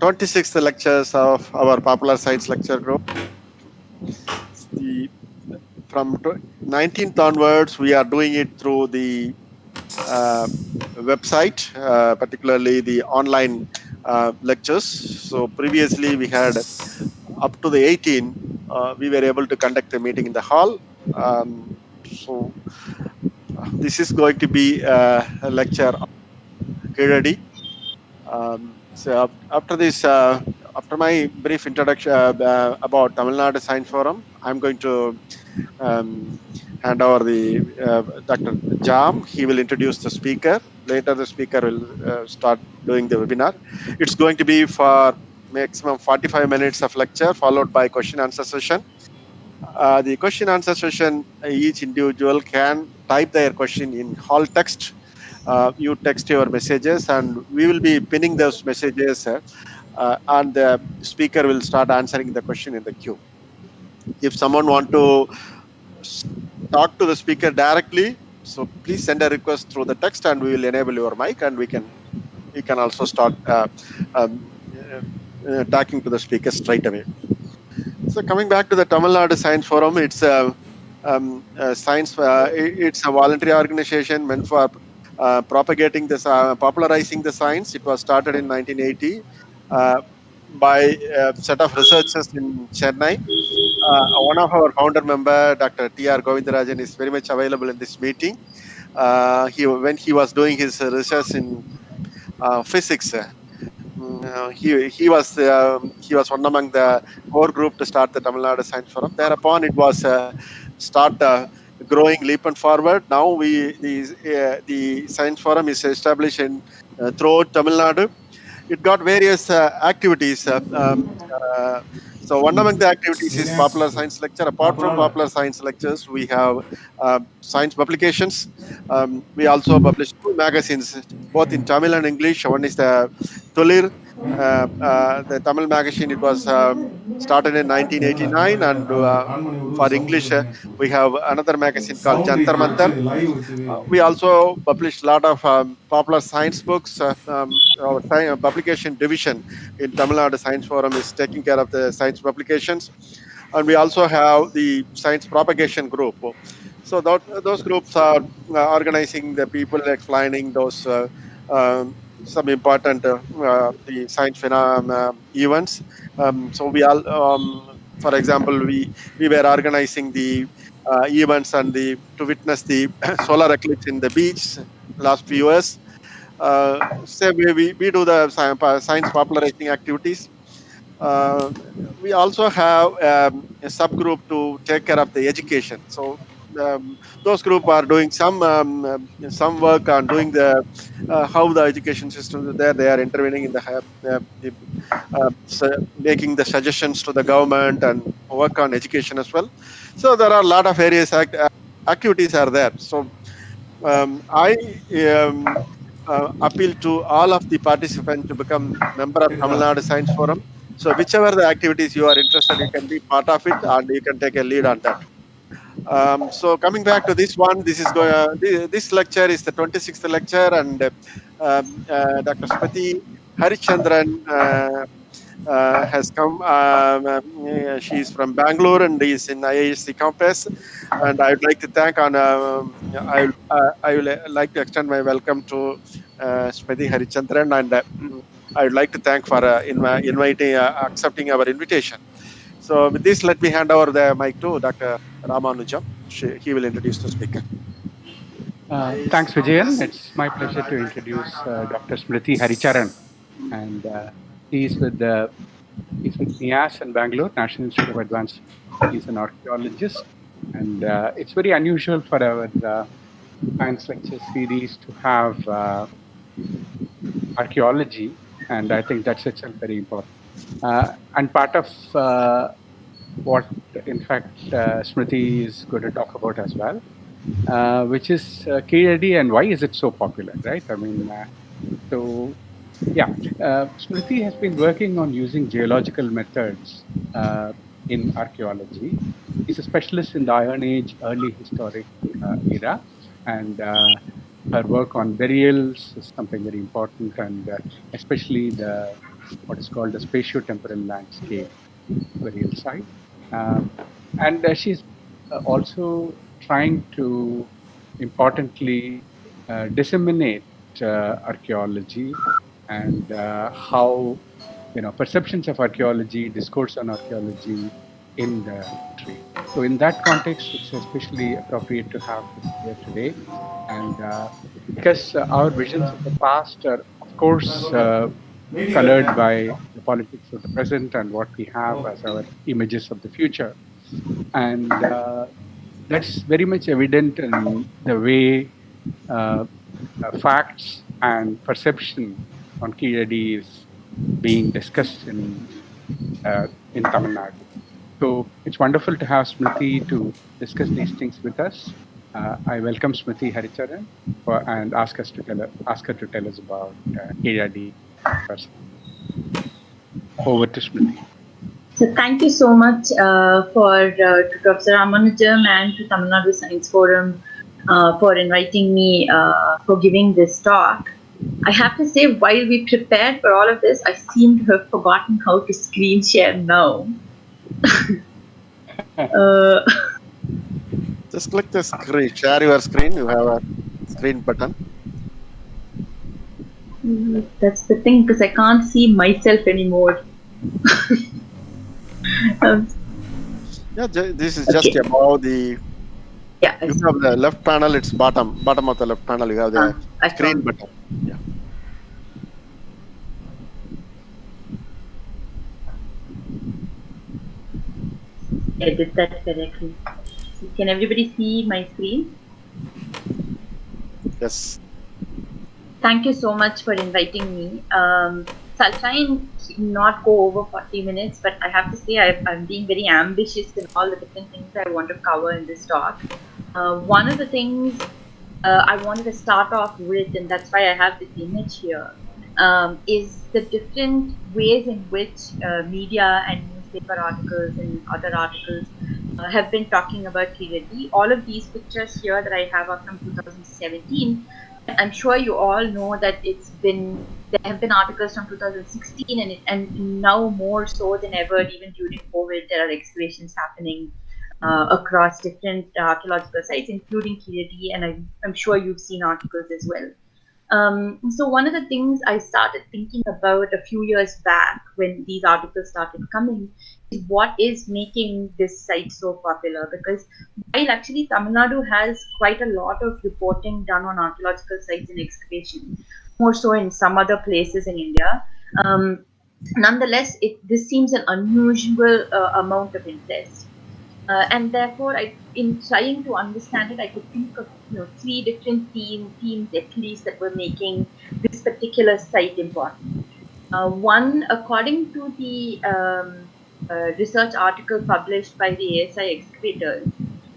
26th lectures of our Popular Science Lecture Group. From 19th onwards, we are doing it through the website, particularly the online lectures. So previously we had up to the 18, we were able to conduct a meeting in the hall. So this is going to be a lecture on Keeladi. So after this, after my brief introduction about Tamil Nadu Science Forum, I'm going to hand over the Dr. Jam. He will introduce the speaker. Later, the speaker will start doing the webinar. It's going to be for maximum 45 minutes of lecture, followed by question answer session. The question answer session, each individual can type their question in hall text. You text your messages, and we will be pinning those messages, and the speaker will start answering the question in the queue. If someone want to talk to the speaker directly, so please send a request through the text, and we will enable your mic, and we can also start talking to the speaker straight away. So coming back to the Tamil Nadu Science Forum, it's a science. It's a voluntary organization meant for propagating this, popularizing the science. It was started in 1980 by a set of researchers in Chennai. One of our founder member, Dr. T.R. Govindarajan, is very much available in this meeting. When he was doing his research in physics, he was one among the core group to start the Tamil Nadu Science Forum. Thereupon, it was start growing leap and forward. Now the Science Forum is established in throughout Tamil Nadu. It got various activities. So one among the activities is popular science lecture. Apart from popular science lectures, we have science publications. We also publish two magazines, both in Tamil and English. One is the Tulir, the Tamil magazine. It was started in 1989, and for English, we have another magazine called Jantar Mantar. We also published a lot of popular science books. Our publication division in Tamil Nadu Science Forum is taking care of the science publications. And we also have the science propagation group. So those groups are organizing the people, explaining those some important the science events. So we all, for example, we were organizing the events and to witness the solar eclipse in the beach last few years. So we do the science popularizing activities. We also have a subgroup to take care of the education. So those group are doing some work on doing the how the education system is there. They are intervening in making the suggestions to the government and work on education as well. So there are a lot of various activities are there. So I appeal to all of the participants to become member of Tamil Nadu Science Forum. So whichever the activities you are interested, you can be part of it, and you can take a lead on that. So coming back to this one, this lecture is the 26th lecture, and Dr. Smriti Harichandran has come. She is from Bangalore and is in IISc campus. And I would like to thank I would like to extend my welcome to Smriti Harichandran, and I would like to thank for accepting our invitation. So with this, let me hand over the mic to Dr. Ramanujam. He will introduce the speaker. Thanks, Vijayan. It's my pleasure to introduce Dr. Smriti Haricharan, and he's with NIAS in Bangalore, National Institute of Advanced. He's an archaeologist, and it's very unusual for our science lecture series to have archaeology, and I think that's itself very important. And part of what, in fact, Smriti is going to talk about as well, which is Keeladi and why is it so popular, right? I mean, Smriti has been working on using geological methods in archaeology. He's a specialist in the Iron Age, early historic era, and her work on burials is something very important, and especially the what is called the spatio-temporal landscape burial site. And she's also trying to importantly disseminate archaeology and how perceptions of archaeology, discourse on archaeology in the country. So in that context, it's especially appropriate to have her here today, and because our visions of the past are, of course, colored by the politics of the present and what we have as our images of the future. And that's very much evident in the way uh, facts and perception on Keeladi is being discussed in Tamil Nadu. So it's wonderful to have Smriti to discuss these things with us. I welcome Smriti Haricharan and ask her to tell us about Keeladi herself. Over to Smriti. So thank you so much to Professor Ramanujam and to Tamil Nadu Science Forum for inviting me for giving this talk. I have to say, while we prepared for all of this, I seem to have forgotten how to screen share now. Just click the screen, share your screen. You have a screen button. That's the thing, because I can't see myself anymore. Yeah, this is just above the. Yeah, you have the left panel. It's bottom of the left panel. You have the screen button. Yeah. I did that correctly. Can everybody see my screen? Yes. Thank you so much for inviting me. So I'll try and not go over 40 minutes, but I have to say I'm being very ambitious in all the different things I want to cover in this talk. One of the things I wanted to start off with, and that's why I have this image here, is the different ways in which media and newspaper articles and other articles have been talking about Keeladi. All of these pictures here that I have are from 2017. I'm sure you all know that there have been articles from 2016 and now more so than ever, even during COVID, there are excavations happening across different archaeological sites, including Keeladi, and I'm sure you've seen articles as well. So one of the things I started thinking about a few years back when these articles started coming is what is making this site so popular, because while actually Tamil Nadu has quite a lot of reporting done on archaeological sites and excavation, more so in some other places in India, nonetheless, this seems an unusual amount of interest. And therefore, in trying to understand it, I could think of three different themes at least that were making this particular site important. One, according to the research article published by the ASI excavators,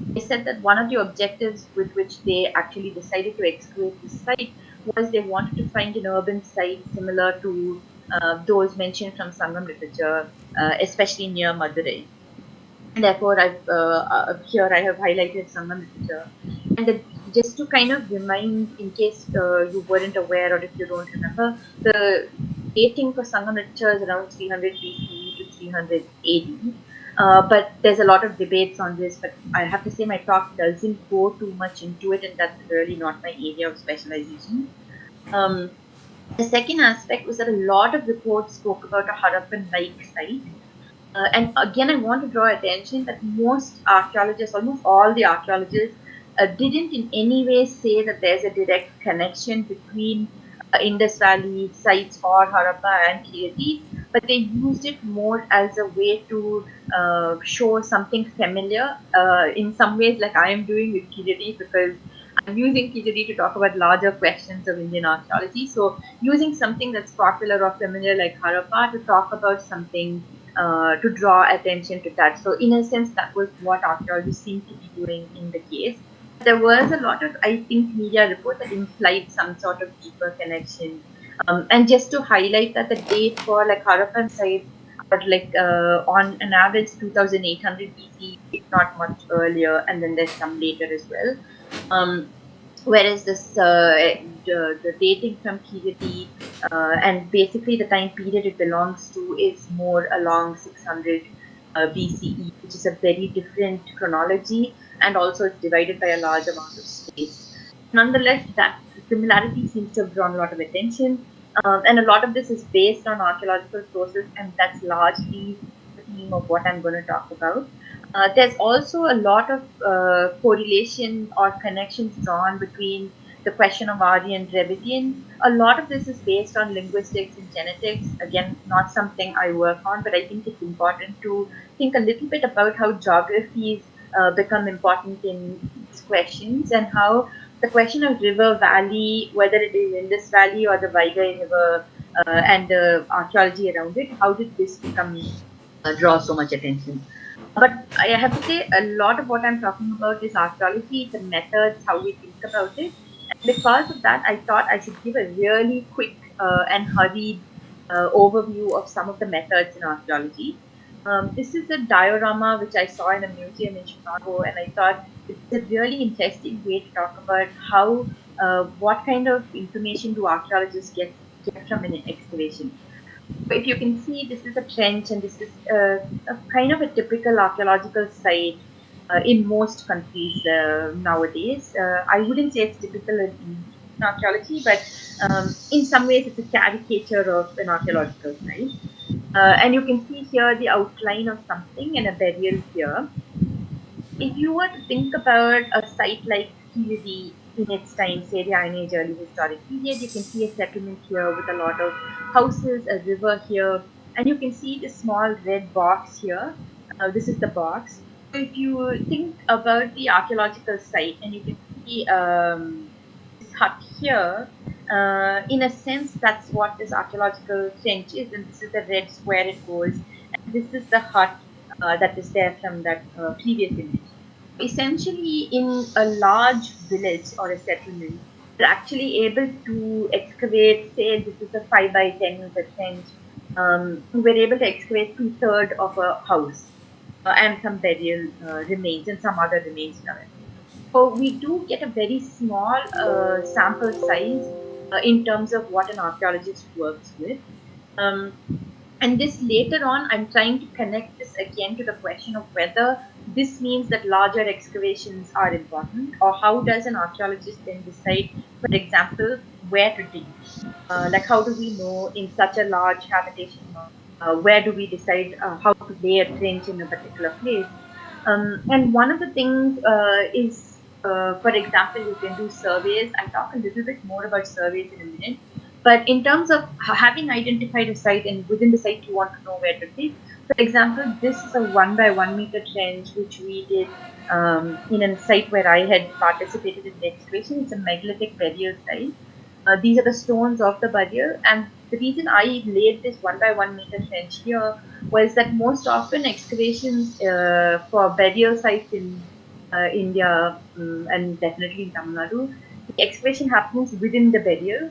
they said that one of the objectives with which they actually decided to excavate this site was they wanted to find an urban site similar to those mentioned from Sangam literature, especially near Madurai. And therefore, here I have highlighted Sangam literature. And just to kind of remind, in case you weren't aware or if you don't remember, the dating for Sangam literature is around 300 BC to 300 AD. But there's a lot of debates on this, but I have to say my talk doesn't go too much into it, and that's really not my area of specialization. The second aspect was that a lot of reports spoke about a Harappan-like site. And again, I want to draw attention that most archaeologists, almost all the archaeologists, didn't in any way say that there's a direct connection between Indus Valley sites or Harappa and Keeladi, but they used it more as a way to show something familiar in some ways, like I am doing with Keeladi, because I'm using Keeladi to talk about larger questions of Indian archaeology. So using something that's popular or familiar like Harappa to talk about something to draw attention to that. So in a sense, that was what archaeologists seemed to be doing in the case. There was a lot of, I think, media report that implied some sort of deeper connection. And just to highlight that the date for like Harappan sites are like on an average 2800 BC, if not much earlier, and then there's some later as well. Whereas this the dating from Keeladi And basically the time period it belongs to is more along 600 BCE, which is a very different chronology, and also it's divided by a large amount of space. Nonetheless, that similarity seems to have drawn a lot of attention, and a lot of this is based on archaeological sources, and that's largely the theme of what I'm going to talk about. There's also a lot of correlation or connections drawn between the question of Aryan Dravidian. A lot of this is based on linguistics and genetics. Again, not something I work on, but I think it's important to think a little bit about how geographies become important in these questions, and how the question of river valley, whether it is Indus Valley or the Vaigai River, and the archaeology around it, how did this become draw so much attention? But I have to say, a lot of what I'm talking about is archaeology, the methods, how we think about it. And because of that, I thought I should give a really quick and hurried overview of some of the methods in archaeology. This is a diorama which I saw in a museum in Chicago, and I thought it's a really interesting way to talk about how, what kind of information do archaeologists get from an excavation. If you can see, this is a trench, and this is a kind of a typical archaeological site in most countries nowadays. I wouldn't say it's typical in archaeology, but in some ways it's a caricature of an archaeological site. And you can see here the outline of something and a burial here. If you were to think about a site like Keeladi in its time, say the Iron Age early historic period, you can see a settlement here with a lot of houses, a river here, and you can see the small red box here. This is the box. So if you think about the archaeological site, and you can see this hut here, in a sense, that's what this archaeological trench is, and this is the red square it goes, and this is the hut that is there from that previous image. Essentially, in a large village or a settlement, you're actually able to excavate, say, this is a 5 by 10 meter trench. We're able to excavate 2/3 of a house and some burial remains and some other remains from it. So we do get a very small sample size in terms of what an archaeologist works with. Um, and this later on, I'm trying to connect this again to the question of whether this means that larger excavations are important, or how does an archaeologist then decide, for example, where to dig? Like, how do we know in such a large habitation, where do we decide how to lay a trench in a particular place? And one of the things is, for example, you can do surveys. I'll talk a little bit more about surveys in a minute. But in terms of having identified a site, and within the site you want to know where to dig. For example, this is a 1 by 1 meter trench which we did in a site where I had participated in the excavation. It's a megalithic burial site. These are the stones of the burial, and the reason I laid this 1 by 1 meter trench here was that most often excavations for burial sites in India, and definitely in Tamil Nadu, the excavation happens within the burial.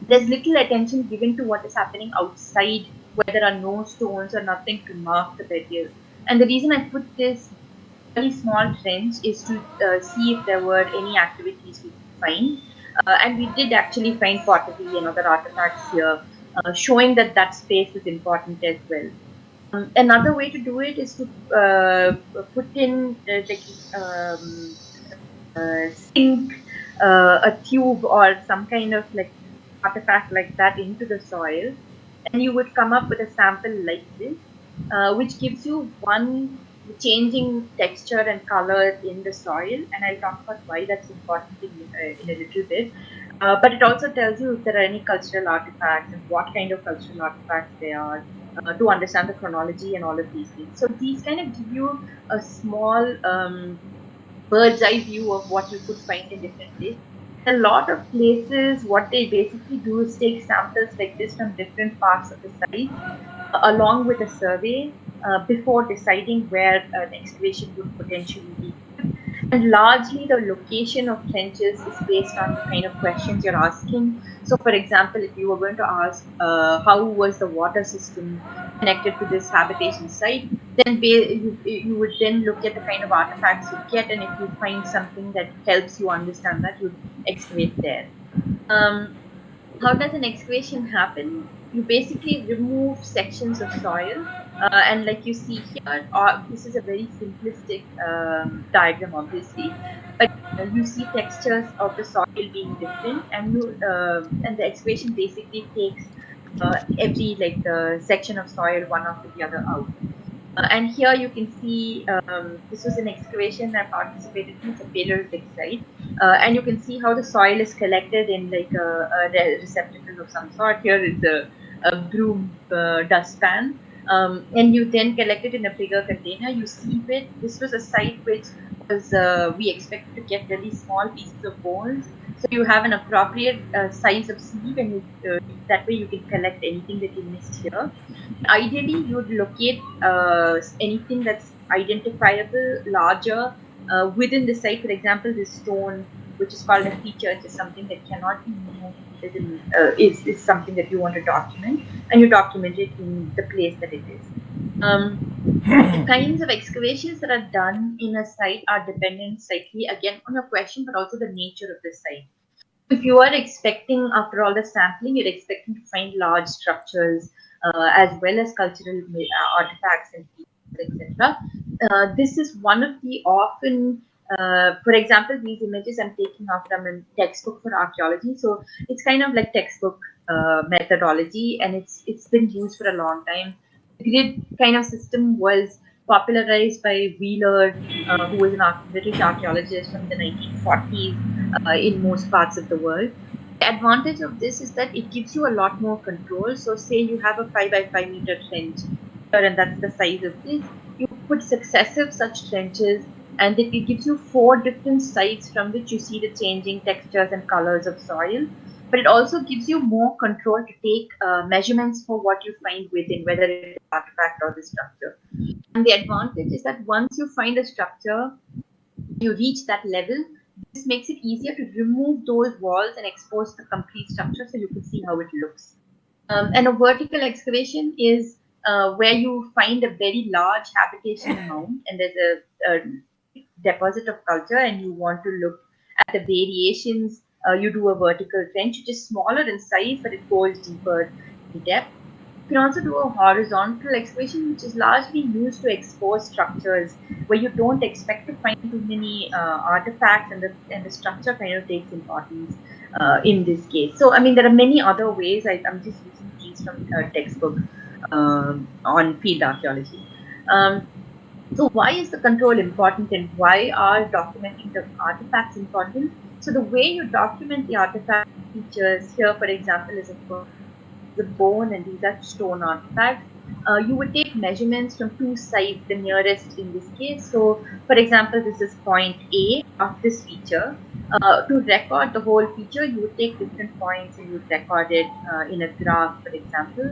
There's little attention given to what is happening outside, where there are no stones or nothing to mark the burial. And the reason I put this very small trench is to see if there were any activities we could find. And we did actually find pottery and other artifacts here, showing that that space is important as well. Another way to do it is to put in sink a tube or some kind of like artifact like that into the soil, and you would come up with a sample like this, which gives you one changing texture and color in the soil. And I'll talk about why that's important in a little bit. But it also tells you if there are any cultural artifacts and what kind of cultural artifacts they are, to understand the chronology and all of these things. So these kind of give you a small bird's eye view of what you could find in different places. A lot of places, what they basically do is take samples like this from different parts of the site, along with a survey, before deciding where the excavation would potentially be. And largely the location of trenches is based on the kind of questions you're asking. So for example, if you were going to ask how was the water system connected to this habitation site, then you would then look at the kind of artifacts you get, and if you find something that helps you understand that, you excavate there. How does an excavation happen? You basically remove sections of soil, and like you see here, this is a very simplistic diagram, obviously, but you see textures of the soil being different, and and the excavation basically takes every section of soil one after the other out. And here you can see this was an excavation I participated in. It's a Paleolithic site, and you can see how the soil is collected in like a receptacle of some sort. Here is a broom dustpan, and you then collect it in a bigger container. You sieve it. This was a site which was we expected to get really small pieces of bones. So you have an appropriate size of sieve, and that way you can collect anything that you missed here. Ideally, you would locate anything that's identifiable larger within the site. For example, this stone, which is called a feature, is something that cannot be moved, is something that you want to document, and you document it in the place that it is. The kinds of excavations that are done in a site are dependent slightly again on your question, but also the nature of the site. If you are expecting, after all the sampling, you're expecting to find large structures as well as cultural artifacts and pieces, etc. This is one of the often, for example, these images I'm taking out from a textbook for archaeology. So it's kind of like textbook methodology, and it's been used for a long time. The grid kind of system was popularized by Wheeler, who was a British archaeologist from the 1940s in most parts of the world. The advantage of this is that it gives you a lot more control. So say you have a 5 by 5 meter trench here, and that's the size of this. You put successive such trenches, and it gives you 4 different sites from which you see the changing textures and colors of soil. But it also gives you more control to take measurements for what you find within, whether it's an artifact or the structure. And the advantage is that once you find a structure, you reach that level, this makes it easier to remove those walls and expose the complete structure so you can see how it looks. And a vertical excavation is where you find a very large habitation mound, and there's a deposit of culture, and you want to look at the variations. You do a vertical trench, which is smaller in size, but it goes deeper in depth. You can also do a horizontal excavation, which is largely used to expose structures where you don't expect to find too many artifacts, and the structure kind of takes importance in this case. So, I mean, there are many other ways. I'm just using these from a textbook on field archaeology. So why is the control important, and why are documenting the artifacts important? So the way you document the artifact features here, for example, is of course the bone, and these are stone artifacts. You would take measurements from 2 sites, the nearest in this case. So, for example, this is point A of this feature. To record the whole feature, you would take different points and you would record it in a graph, for example.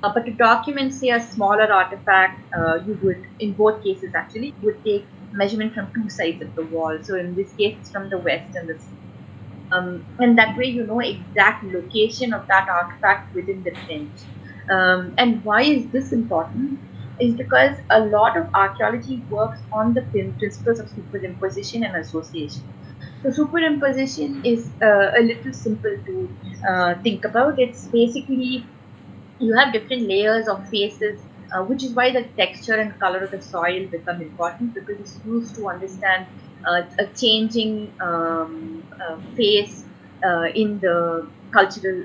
But to document, say, a smaller artifact, you would, in both cases actually, you would take measurement from 2 sides of the wall. So in this case, it's from the west and the south. And that way you know exact location of that artifact within the trench. And why is this important? Is because a lot of archaeology works on the principles of superimposition and association. So superimposition is a little simple to think about. It's basically you have different layers of faces, which is why the texture and color of the soil become important, because it's used to understand a changing face in the cultural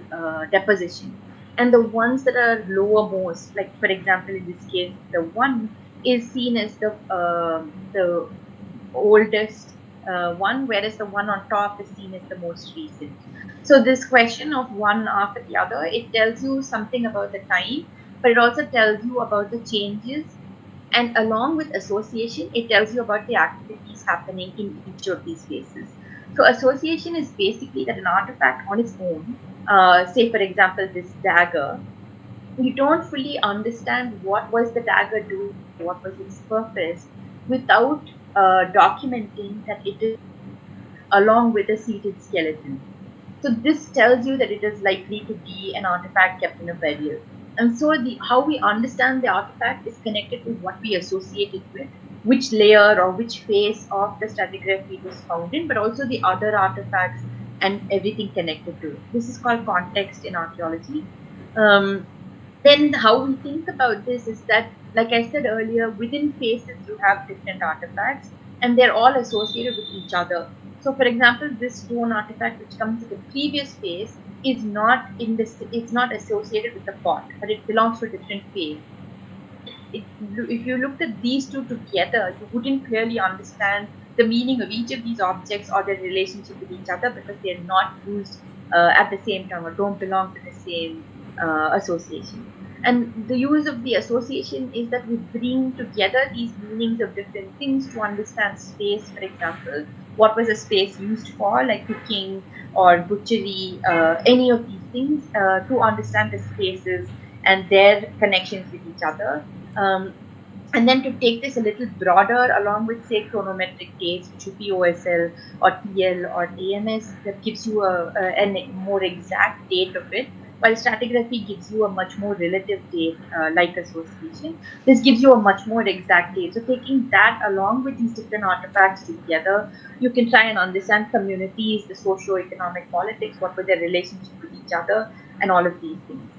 deposition. And the ones that are lowermost, like for example in this case, the one is seen as the oldest one, whereas the one on top is seen as the most recent. So this question of one after the other, it tells you something about the time, but it also tells you about the changes. And along with association, it tells you about the activities happening in each of these cases. So association is basically that an artifact on its own, say for example this dagger, you don't fully understand what was the dagger doing, what was its purpose, without documenting that it is along with a seated skeleton. So this tells you that it is likely to be an artifact kept in a burial. And so how we understand the artifact is connected to what we associate it with, which layer or which phase of the stratigraphy it was found in, but also the other artifacts and everything connected to it. This is called context in archaeology. Then how we think about this is that, like I said earlier, within phases you have different artifacts and they're all associated with each other. So for example, this stone artifact which comes in the previous phase is not in this, it's not associated with the pot, but it belongs to a different phase. If you looked at these two together, you wouldn't clearly understand the meaning of each of these objects or their relationship with each other, because they're not used at the same time or don't belong to the same association. And the use of the association is that we bring together these meanings of different things to understand space. For example, what was a space used for, like cooking or butchery, any of these things, to understand the spaces and their connections with each other. And then to take this a little broader, along with, say, chronometric dates, which would be OSL or TL or AMS, that gives you a more exact date of it, while stratigraphy gives you a much more relative date, like association. This gives you a much more exact date. So taking that along with these different artifacts together, you can try and understand communities, the socio-economic politics, what were their relationship with each other, and all of these things.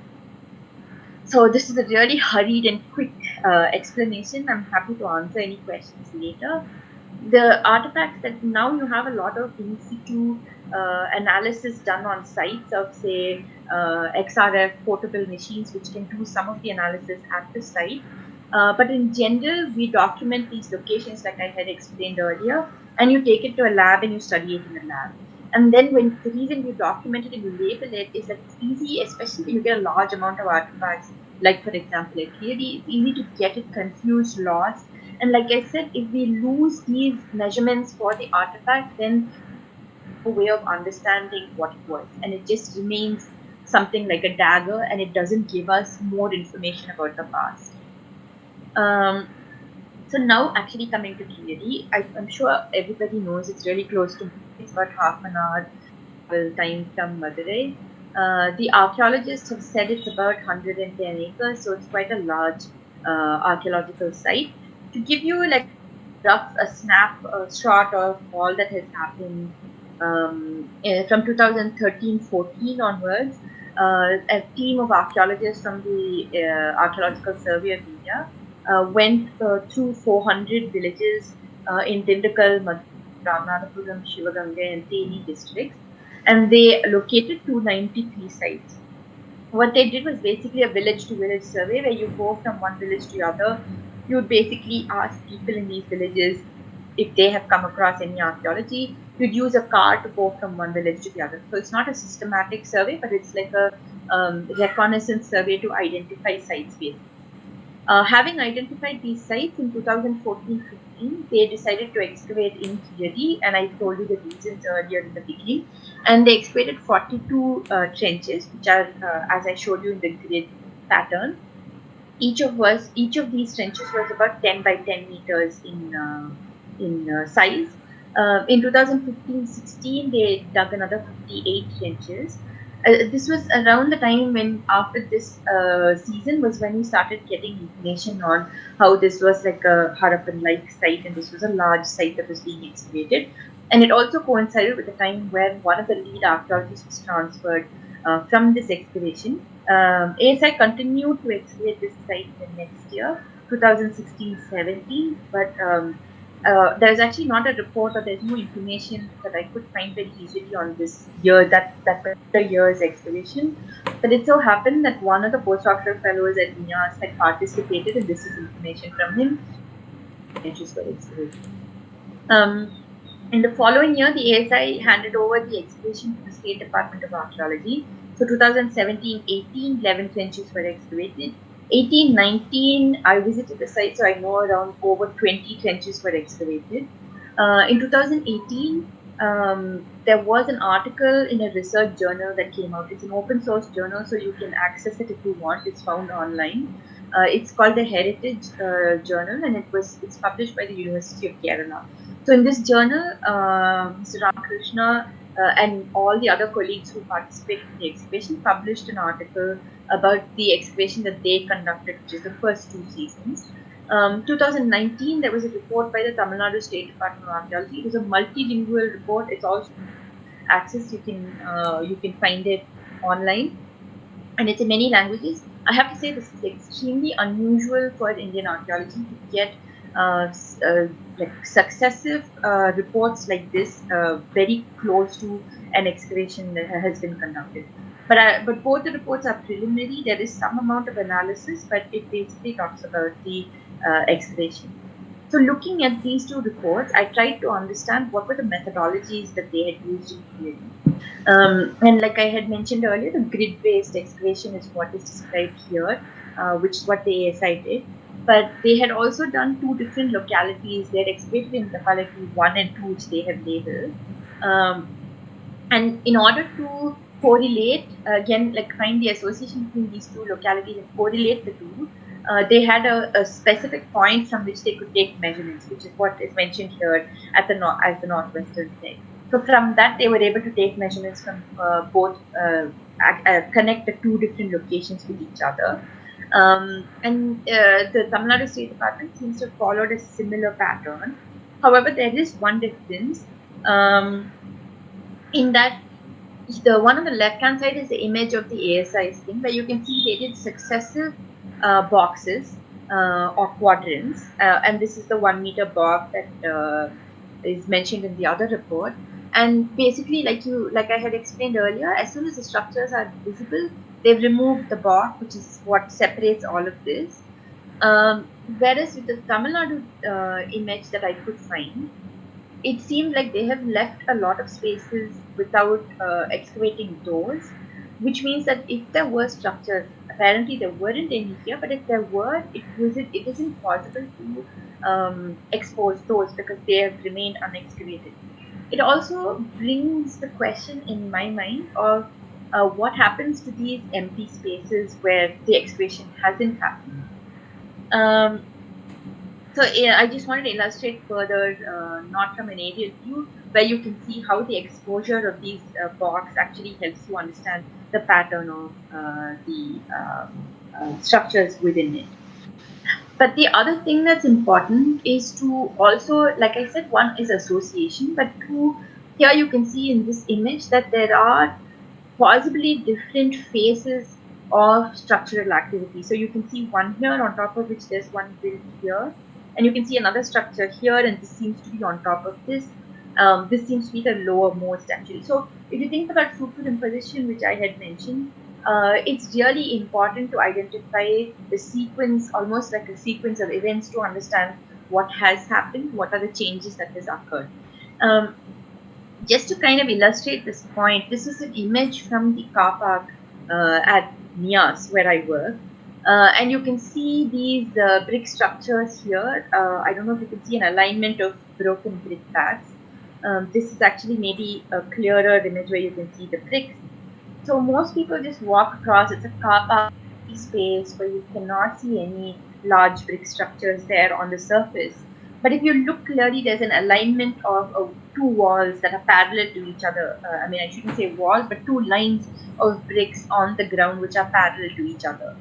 So this is a really hurried and quick explanation. I'm happy to answer any questions later. The artifacts that now you have a lot of in situ analysis done on sites of, say, XRF portable machines, which can do some of the analysis at the site. But in general, we document these locations like I had explained earlier, and you take it to a lab and you study it in the lab. And then the reason you document it and you label it is that it's easy, especially when you get a large amount of artifacts, like for example at Keeladi, it's easy to get it confused, lost. And like I said, if we lose these measurements for the artifact, then a way of understanding what it was. And it just remains something like a dagger, and it doesn't give us more information about the past. So now, actually coming to Keeladi, I'm sure everybody knows it's really close to me. It's about half an hour travel time from Madurai. The archaeologists have said it's about 110 acres, so it's quite a large archaeological site. To give you like a snapshot of all that has happened from 2013-14 onwards, a team of archaeologists from the Archaeological Survey of India went through 400 villages in Dindigul, Ramanathapuram, Shivaganga, and Teni districts, and they located 293 sites. What they did was basically a village-to-village survey, where you go from one village to the other. You would basically ask people in these villages if they have come across any archaeology. You'd use a car to go from one village to the other. So it's not a systematic survey, but it's like a reconnaissance survey to identify sites, basically. Having identified these sites in 2014-15, they decided to excavate in Keeladi, and I told you the reasons earlier in the beginning. And they excavated 42 trenches, which are, as I showed you in the grid pattern. Each of these trenches was about 10 by 10 meters in size. In 2015-16, they dug another 58 trenches. This was around the time when, after this season, was when we started getting information on how this was like a Harappan-like site, and this was a large site that was being excavated. And it also coincided with the time when one of the lead archaeologists was transferred from this excavation. ASI continued to excavate this site the next year, 2016-17, but there's actually not a report, or there's no information that I could find very easily on this year, that particular year's excavation. But it so happened that one of the postdoctoral fellows at NIAS had participated, and this is information from him. In the following year, the ASI handed over the excavation to the State Department of Archaeology. So 2017-18, 11 trenches were excavated. 18-19, I visited the site, so I know around over 20 trenches were excavated. In 2018, there was an article in a research journal that came out. It's an open source journal, so you can access it if you want. It's found online. It's called the Heritage Journal, and it's published by the University of Kerala. So in this journal, Mr. Ramakrishna and all the other colleagues who participated in the excavation published an article about the excavation that they conducted, which is the first 2 seasons. 2019, there was a report by the Tamil Nadu State Department of Archaeology. It was a multilingual report. It's also access. You can find it online, and it's in many languages. I have to say this is extremely unusual for Indian archaeology to get like successive reports like this very close to an excavation that has been conducted. But both the reports are preliminary. There is some amount of analysis, but it basically talks about the excavation. So looking at these two reports, I tried to understand what were the methodologies that they had used in creating. And like I had mentioned earlier, the grid-based excavation is what is described here, which is what they cited. But they had also done two different localities. They had excavated in locality 1 and 2, which they have labeled. And in order to correlate, again, like find the association between these two localities and correlate the two, they had a specific point from which they could take measurements, which is what is mentioned here at the as the northwestern side. So from that, they were able to take measurements from both, connect the two different locations with each other. And the Tamil Nadu State Department seems to have followed a similar pattern. However, there is one difference in that the one on the left-hand side is the image of the ASI thing, where you can see they did successive boxes or quadrants, and this is the 1 meter box that is mentioned in the other report. And basically, like I had explained earlier, as soon as the structures are visible, they've removed the box, which is what separates all of this. Whereas with the Tamil Nadu image that I could find, it seemed like they have left a lot of spaces without excavating those, which means that if there were structures, apparently there weren't any here, but if there were, it isn't possible to expose those because they have remained unexcavated. It also brings the question in my mind of what happens to these empty spaces where the excavation hasn't happened. So yeah, I just wanted to illustrate further, not from an aerial view, where you can see how the exposure of these box actually helps you understand the pattern of the structures within it. But the other thing that's important is to also, like I said, one is association, but two, here you can see in this image that there are possibly different phases of structural activity. So you can see one here on top of which there's one built here, and you can see another structure here, and this seems to be on top of this. This seems to be the lowermost actually. So if you think about superimposition, which I had mentioned, it's really important to identify the sequence, almost like a sequence of events, to understand what has happened, what are the changes that has occurred. Just to kind of illustrate this point, this is an image from the car park at NIAS, where I work. And you can see these brick structures here. I don't know if you can see an alignment of broken brick pads. This is actually maybe a clearer image where you can see the bricks. So most people just walk across. It's a car park space where you cannot see any large brick structures there on the surface. But if you look clearly, there's an alignment of two walls that are parallel to each other. I mean, I shouldn't say walls, but two lines of bricks on the ground which are parallel to each other.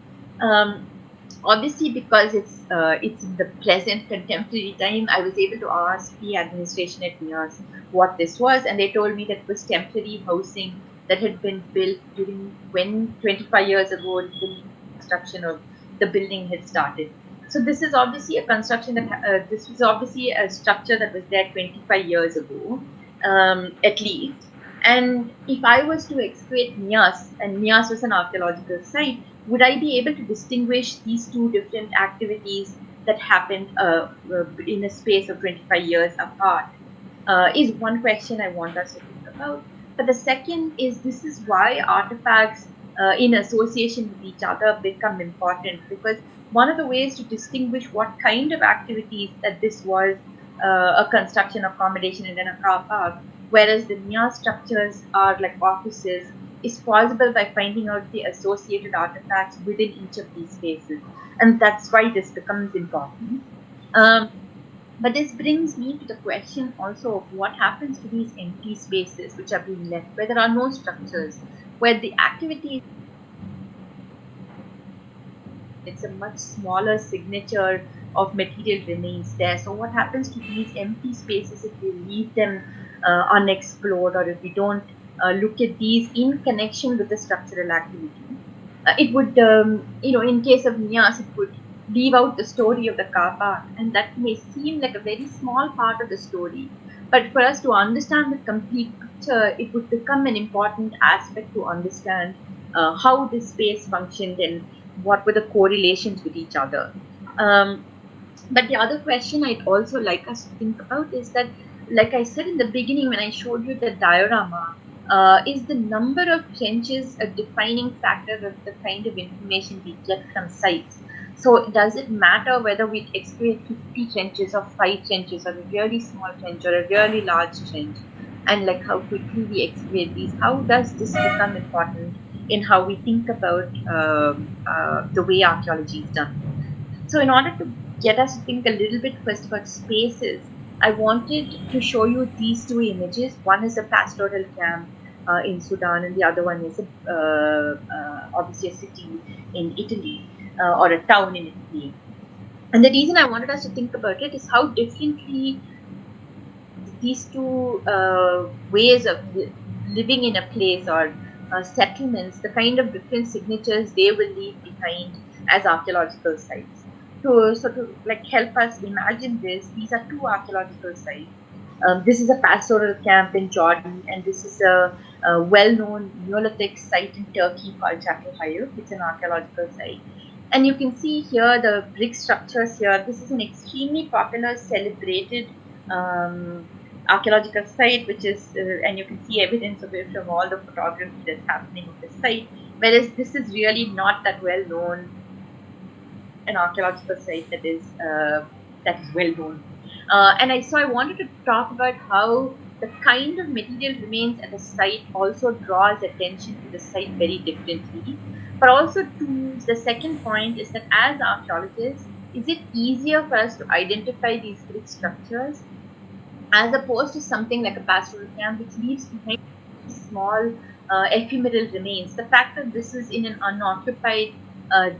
Obviously, because it's in the present contemporary time, I was able to ask the administration at NIAS what this was, and they told me that it was temporary housing that had been built during when 25 years ago the construction of the building had started. So this is obviously a construction that this was obviously a structure that was there 25 years ago, at least. And if I was to excavate NIAS, and NIAS was an archaeological site, would I be able to distinguish these two different activities that happened in a space of 25 years apart? Is one question I want us to think about. But the second is, this is why artifacts in association with each other become important, because one of the ways to distinguish what kind of activities that this was a construction accommodation and then a car park, whereas the NIAS structures are like offices, is possible by finding out the associated artifacts within each of these spaces. And that's why this becomes important. But this brings me to the question also of what happens to these empty spaces which are being left, where there are no structures, where the activity, it's a much smaller signature of material remains there. So what happens to these empty spaces if we leave them unexplored, or if we don't look at these in connection with the structural activity, it would, in case of Nias, it would leave out the story of the car park, and that may seem like a very small part of the story. But for us to understand the complete picture, it would become an important aspect to understand how this space functioned and what were the correlations with each other. But the other question I'd also like us to think about is that, like I said in the beginning when I showed you the diorama, is the number of trenches a defining factor of the kind of information we get from sites? So does it matter whether we excavate 50 trenches or 5 trenches or a really small trench or a really large trench? And like how quickly we excavate these? How does this become important in how we think about the way archaeology is done? So in order to get us to think a little bit first about spaces, I wanted to show you these two images. One is a pastoral camp in Sudan, and the other one is obviously a city in Italy, or a town in Italy. And the reason I wanted us to think about it is how differently these two ways of living in a place, or settlements, the kind of different signatures they will leave behind as archaeological sites. To like help us imagine this, these are two archaeological sites. This is a pastoral camp in Jordan, and this is a well-known Neolithic site in Turkey called Chapel. It's an archaeological site. And you can see here the brick structures here. This is an extremely popular, celebrated archaeological site, which is, and you can see evidence of it from all the photography that's happening of the site. Whereas this is really not that well known, an archaeological site that is well known. And I wanted to talk about how the kind of material remains at the site also draws attention to the site very differently. But also, the second point is that as archaeologists, is it easier for us to identify these brick structures as opposed to something like a pastoral camp, which leaves behind small ephemeral remains? The fact that this is in an unoccupied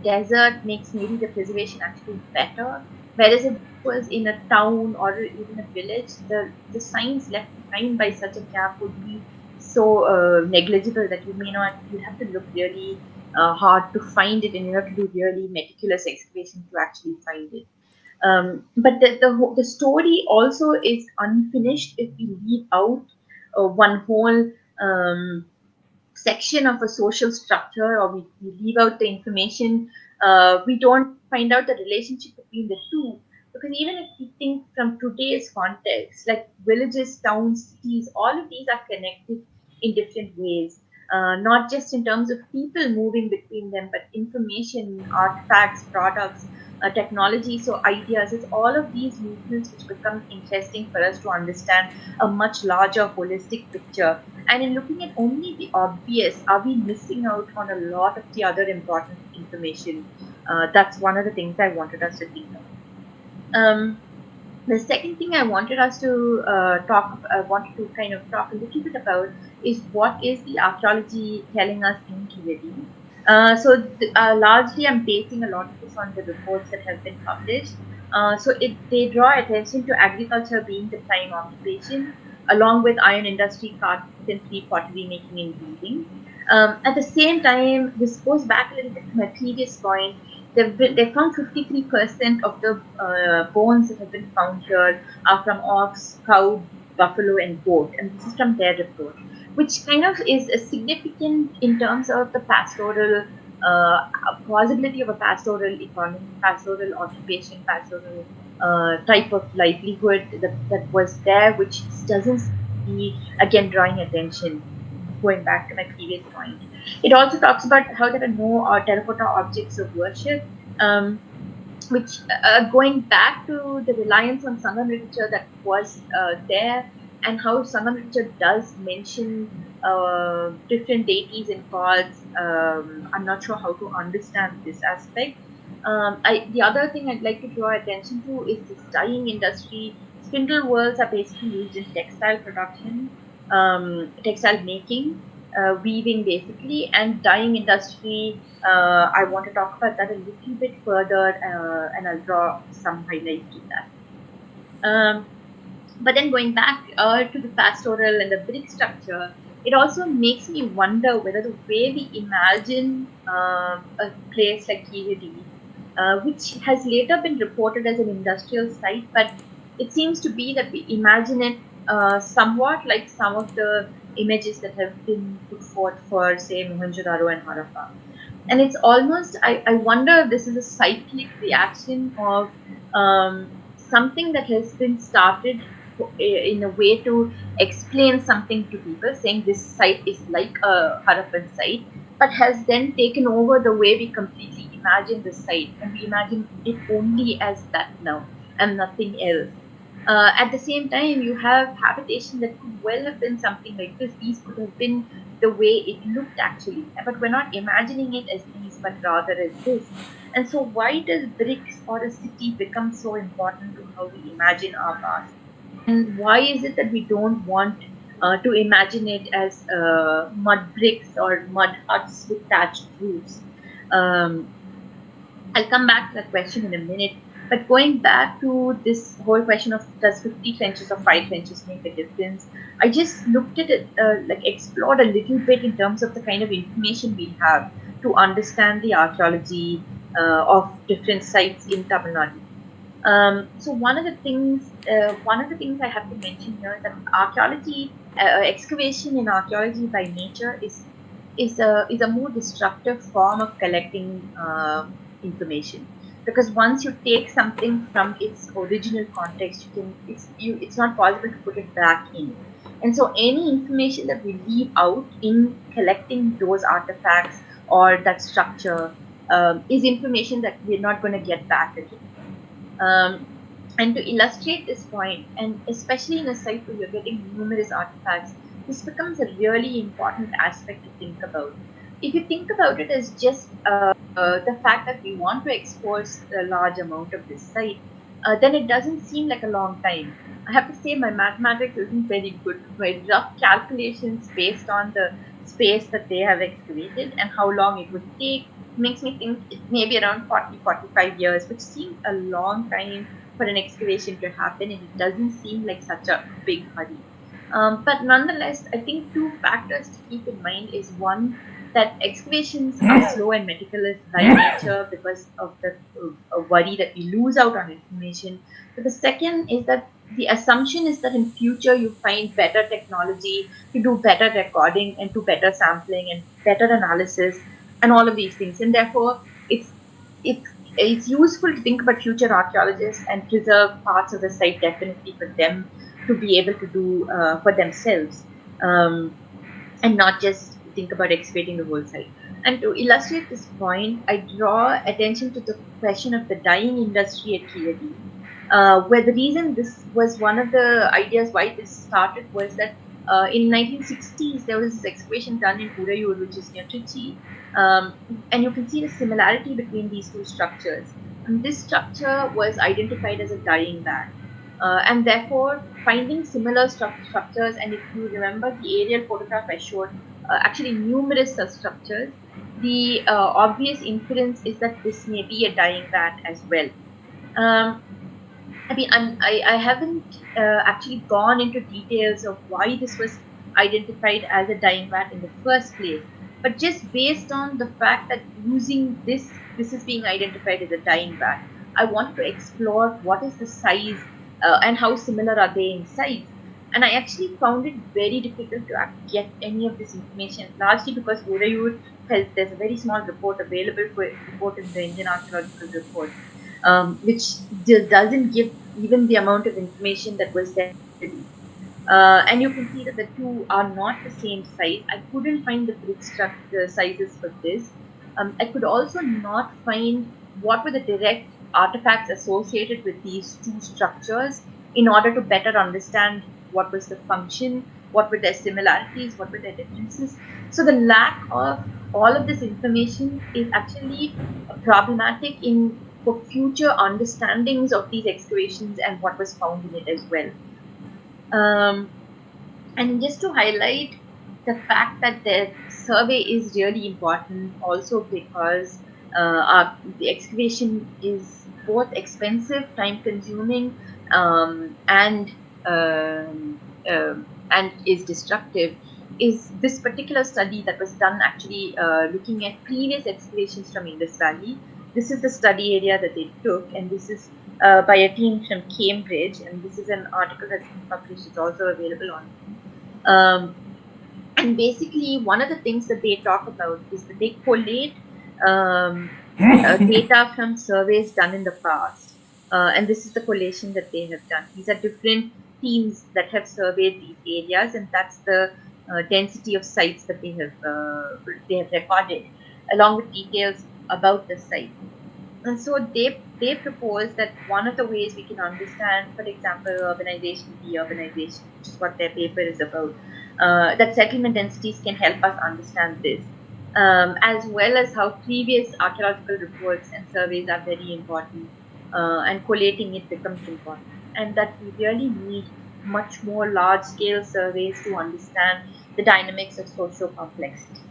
desert makes maybe the preservation actually better, whereas if it was in a town or even a village, the signs left behind by such a camp would be so negligible that you have to look really hard to find it, and you have to do really meticulous excavation to actually find it. But the story also is unfinished if we leave out one whole section of a social structure, or we leave out the information. We don't find out the relationship between the two, because even if we think from today's context, like villages, towns, cities, all of these are connected in different ways. Not just in terms of people moving between them, but information, artifacts, products, technology, so ideas. It's all of these movements which become interesting for us to understand a much larger holistic picture. And in looking at only the obvious, are we missing out on a lot of the other important information? That's one of the things I wanted us to think of. The second thing I wanted us to wanted to kind of talk a little bit about is what is the archaeology telling us in Keeladi. Largely, I'm basing a lot of this on the reports that have been published. They draw attention to agriculture being the prime occupation, along with iron industry, carpentry, pottery making, and weaving. At the same time, this goes back a little bit to my previous point. They found 53% of the bones that have been found here are from ox, cow, buffalo, and goat, and this is from their report, which kind of is significant in terms of the pastoral possibility of a pastoral economy, pastoral occupation, pastoral type of livelihood that was there, which doesn't see, again, drawing attention, going back to my previous point. It also talks about how there are no terracotta objects of worship, which going back to the reliance on Sangam literature that was there, and how Sangam literature does mention different deities and gods. I'm not sure how to understand this aspect. The other thing I'd like to draw attention to is this dyeing industry. Spindle whorls are basically used in textile production, textile making, weaving basically, and dyeing industry. I want to talk about that a little bit further, and I'll draw some highlights to that. But then going back to the pastoral and the brick structure, it also makes me wonder whether the way we imagine a place like Keeladi, which has later been reported as an industrial site, but it seems to be that we imagine it somewhat like some of the images that have been put forth for, say, Mohenjo-daro and Harappa. And it's almost, I wonder if this is a cyclic reaction of something that has been started in a way to explain something to people, saying this site is like a Harappan site, but has then taken over the way we completely imagine the site, and we imagine it only as that now and nothing else. At the same time, you have habitation that could well have been something like this. These could have been the way it looked actually, but we're not imagining it as these, but rather as this. And so, why does bricks or a city become so important to how we imagine our past? And why is it that we don't want to imagine it as mud bricks or mud huts with thatched roofs? Um, I'll come back to that question in a minute. But going back to this whole question of does 50 trenches or 5 trenches make a difference, I just looked at it, like explored a little bit in terms of the kind of information we have to understand the archaeology of different sites in Tamil Nadu. So one of the things I have to mention here is that archaeology, excavation in archaeology by nature is a more destructive form of collecting information, because once you take something from its original context, it's not possible to put it back in. And so any information that we leave out in collecting those artifacts or that structure is information that we're not going to get back again. And to illustrate this point, and especially in a site where you're getting numerous artifacts, this becomes a really important aspect to think about. If you think about it as just the fact that we want to expose a large amount of this site, then it doesn't seem like a long time. I have to say my mathematics isn't very good. My rough calculations based on the space that they have excavated and how long it would take makes me think it may be around 40-45 years, which seems a long time for an excavation to happen, and it doesn't seem like such a big hurry. But nonetheless, I think two factors to keep in mind is one, that excavations are slow and meticulous by nature because of the worry that we lose out on information. But the second is that the assumption is that in future you find better technology to do better recording and to better sampling and better analysis and all of these things, and therefore it's it's useful to think about future archaeologists and preserve parts of the site definitely for them to be able to do for themselves, and not just think about excavating the whole site. And to illustrate this point, I draw attention to the question of the dyeing industry at Keeladi, where the reason this was one of the ideas why this started was that in 1960s there was this excavation done in Urayur, which is near Trichy, and you can see the similarity between these two structures. And this structure was identified as a dyeing vat. And therefore, finding similar structures, and if you remember the aerial photograph I showed, actually numerous such structures, the obvious inference is that this may be a dyeing vat as well. I mean, I haven't actually gone into details of why this was identified as a dyeing vat in the first place, but just based on the fact that using this is being identified as a dyeing vat, I wanted to explore what is the size and how similar are they in size. And I actually found it very difficult to get any of this information, largely because Urayur there's a very small report available for report in the Indian Archaeological Report, which just doesn't give even the amount of information that was there. And you can see that the two are not the same size. I couldn't find the brick structure sizes for this. I could also not find what were the direct artifacts associated with these two structures in order to better understand what was the function, what were their similarities, what were their differences. So the lack of all of this information is actually problematic in for future understandings of these excavations and what was found in it as well. And just to highlight the fact that the survey is really important also because the excavation is both expensive, time consuming, and and is destructive is this particular study that was done actually looking at previous excavations from Indus Valley. This is the study area that they took, and this is by a team from Cambridge, and this is an article that's been published. It's also available on. And basically, one of the things that they talk about is that they collate data from surveys done in the past. And this is the collation that they have done. These are different teams that have surveyed these areas, and that's the density of sites that they have recorded, along with details about the site. And so they propose that one of the ways we can understand, for example, urbanization, deurbanization, which is what their paper is about, that settlement densities can help us understand this, as well as how previous archaeological reports and surveys are very important, and collating it becomes important, and that we really need much more large-scale surveys to understand the dynamics of social complexity.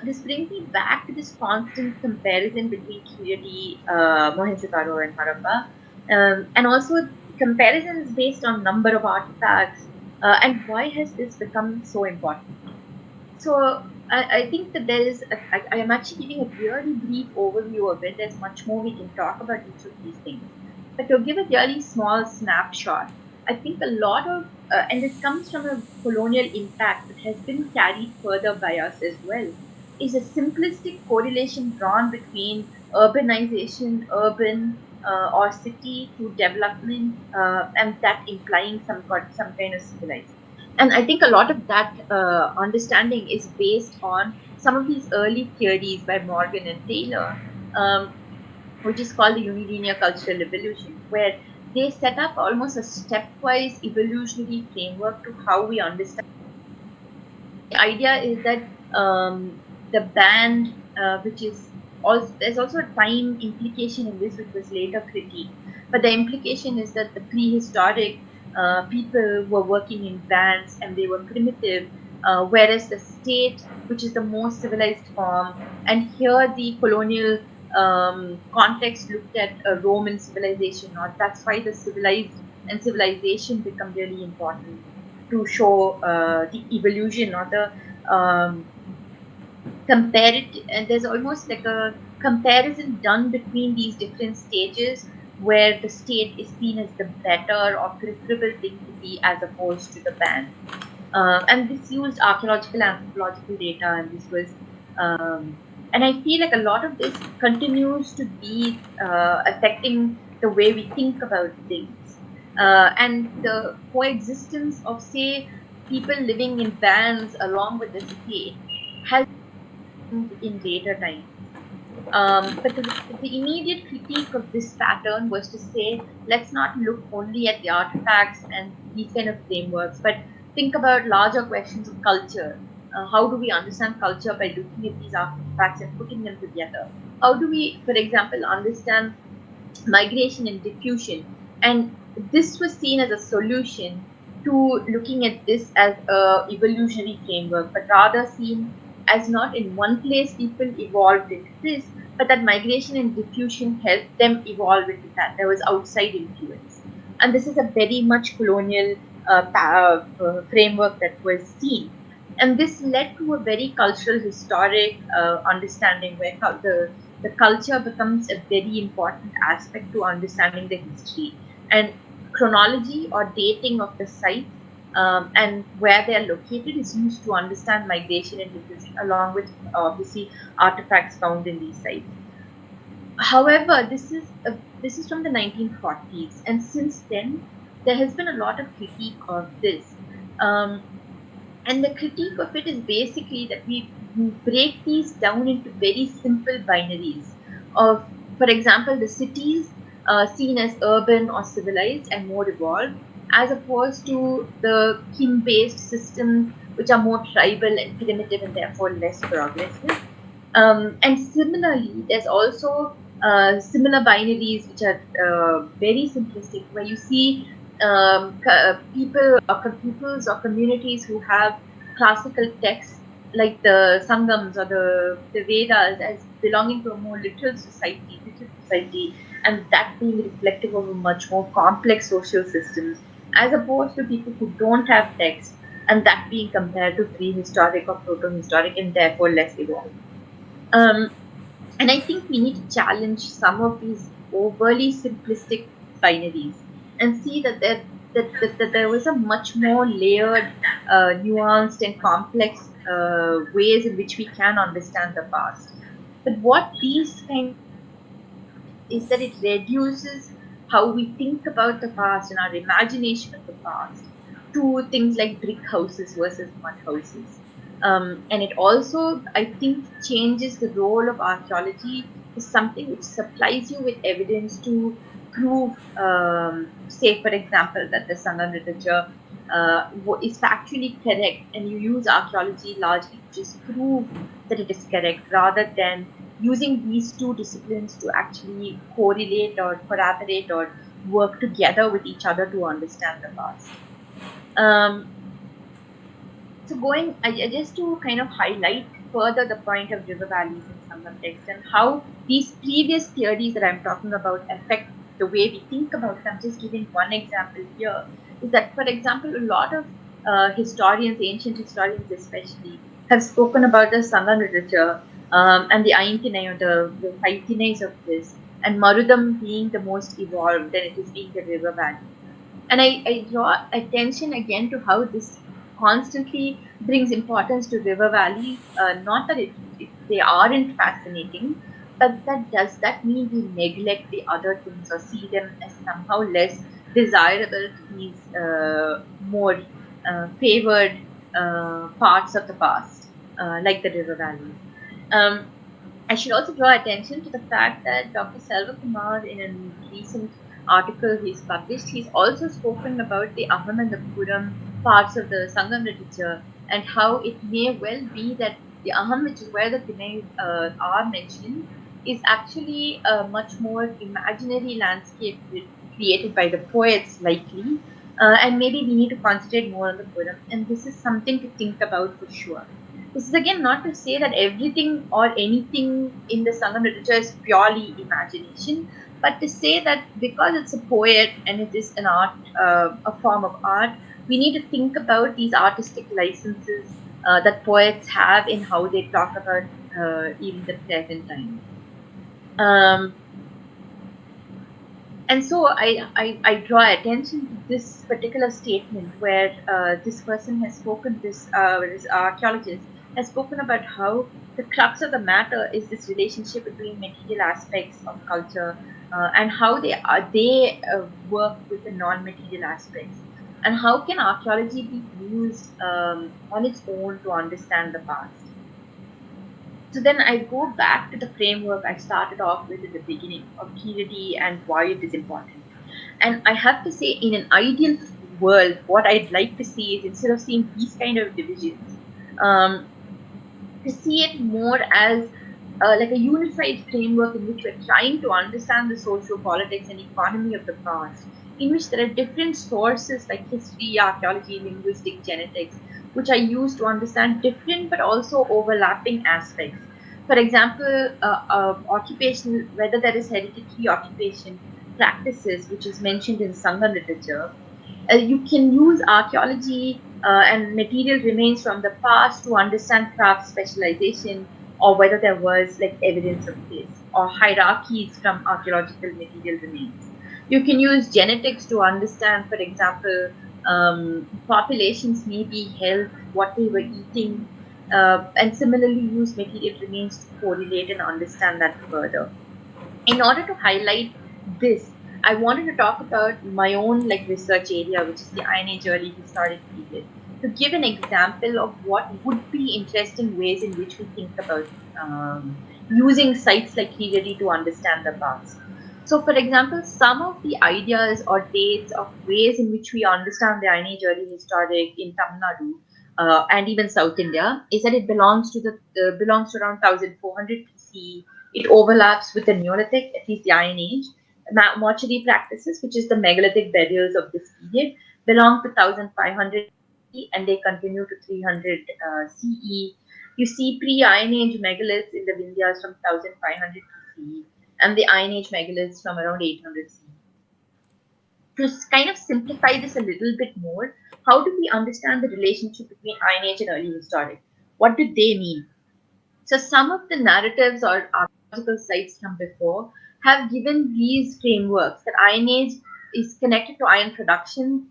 This brings me back to this constant comparison between Keeladi, Mohenjo-daro, and Harappa, and also comparisons based on number of artifacts, and why has this become so important? So I think that there is, I am actually giving a really brief overview of it. There's much more we can talk about each of these things. But to give a really small snapshot, I think a lot of, and this comes from a colonial impact that has been carried further by us as well, is a simplistic correlation drawn between urbanization, urban or city to development, and that implying some kind of civilization. And I think a lot of that understanding is based on some of these early theories by Morgan and Taylor, which is called the unilinear cultural evolution, where they set up almost a stepwise evolutionary framework to how we understand. The idea is that the band, which is also, there's also a time implication in this, which was later critiqued, but the implication is that the prehistoric people were working in bands and they were primitive, whereas the state, which is the most civilized form, and here the colonial context looked at Roman civilization, or that's why the civilized and civilization become really important to show the evolution or the comparative. And there's almost like a comparison done between these different stages, where the state is seen as the better or preferable thing to be as opposed to the band. And this used archaeological and anthropological data, and this was and I feel like a lot of this continues to be affecting the way we think about things. And the coexistence of, say, people living in bands along with the city has in later times. But the immediate critique of this pattern was to say, let's not look only at the artifacts and these kind of frameworks, but think about larger questions of culture. How do we understand culture by looking at these artifacts and putting them together? How do we, for example, understand migration and diffusion? And this was seen as a solution to looking at this as a evolutionary framework, but rather seen as not in one place people evolved into this, but that migration and diffusion helped them evolve into that. There was outside influence. And this is a very much colonial framework that was seen. And this led to a very cultural, historic understanding where the culture becomes a very important aspect to understanding the history. And chronology or dating of the site and where they are located is used to understand migration and diffusion, along with obviously artifacts found in these sites. However, this is from the 1940s, and since then there has been a lot of critique of this. And the critique of it is basically that we break these down into very simple binaries of, for example, the cities seen as urban or civilized and more evolved, as opposed to the kin-based systems, which are more tribal and primitive and therefore less progressive. And similarly, there's also similar binaries which are very simplistic, where you see peoples or communities who have classical texts like the Sangams or the Vedas as belonging to a more literal society, and that being reflective of a much more complex social systems, as opposed to people who don't have text, and that being compared to prehistoric or proto-historic and therefore less evolved. Um, and I think we need to challenge some of these overly simplistic binaries and see that there was a much more layered, nuanced, and complex ways in which we can understand the past. But what these kind is that it reduces how we think about the past and our imagination of the past to things like brick houses versus mud houses. And it also, I think, changes the role of archaeology to something which supplies you with evidence to prove, say, for example, that the Sangam literature is factually correct, and you use archaeology largely to just prove that it is correct rather than using these two disciplines to actually correlate or collaborate or work together with each other to understand the past. So just to kind of highlight further the point of river valleys in Sangam text and how these previous theories that I'm talking about affect the way we think about it. I'm just giving one example here. Is that, for example, a lot of historians, ancient historians especially, have spoken about the Sangam literature and the Aintinai or the five Tinais of this, and Marudam being the most evolved, and it is being the river valley. And I draw attention again to how this constantly brings importance to river valleys. Not that they aren't fascinating, but that does that mean we neglect the other things or see them as somehow less desirable to these more favored parts of the past, like the river valleys. Um, I should also draw attention to the fact that Dr. Selva Kumar, in a recent article he's published, he's also spoken about the Aham and the Puram parts of the Sangam literature and how it may well be that the Aham, which is where the Tinais are mentioned, is actually a much more imaginary landscape created by the poets, likely. And maybe we need to concentrate more on the Puram. And this is something to think about for sure. This is again not to say that everything or anything in the Sangam literature is purely imagination, but to say that because it's a poet and it is an art, a form of art, we need to think about these artistic licenses that poets have in how they talk about even the present time. And so I draw attention to this particular statement where this person has spoken, this archaeologist has spoken about how the crux of the matter is this relationship between material aspects of culture and how they work with the non-material aspects. And how can archaeology be used on its own to understand the past? So then I go back to the framework I started off with at the beginning of Keeladi and why it is important. And I have to say, in an ideal world, what I'd like to see is instead of seeing these kind of divisions, to see it more as like a unified framework in which we're trying to understand the socio-politics and economy of the past, in which there are different sources like history, archaeology, linguistic, genetics, which are used to understand different but also overlapping aspects. For example, occupational, whether there is hereditary occupation practices, which is mentioned in Sangam literature, you can use archaeology and material remains from the past to understand craft specialization or whether there was like evidence of this or hierarchies from archaeological material remains. You can use genetics to understand, for example, populations, maybe health, what they were eating, and similarly use material remains to correlate and understand that further. In order to highlight this, I wanted to talk about my own like research area, which is the Iron Age early historic period, to give an example of what would be interesting ways in which we think about using sites like Keeladi to understand the past. So, for example, some of the ideas or dates of ways in which we understand the Iron Age early historic in Tamil Nadu and even South India is that it belongs to around 1400 BC. It overlaps with the Neolithic, at least the Iron Age. Mortuary practices, which is the megalithic burials of this period, belong to 1500 and they continue to 300 CE. You see pre-Iron Age megaliths in the Vindhyas from 1500 BCE and the Iron Age megaliths from around 800 CE. To kind of simplify this a little bit more, how do we understand the relationship between Iron Age and early historic? What do they mean? So some of the narratives or archaeological sites from before have given these frameworks that Iron Age is connected to iron production.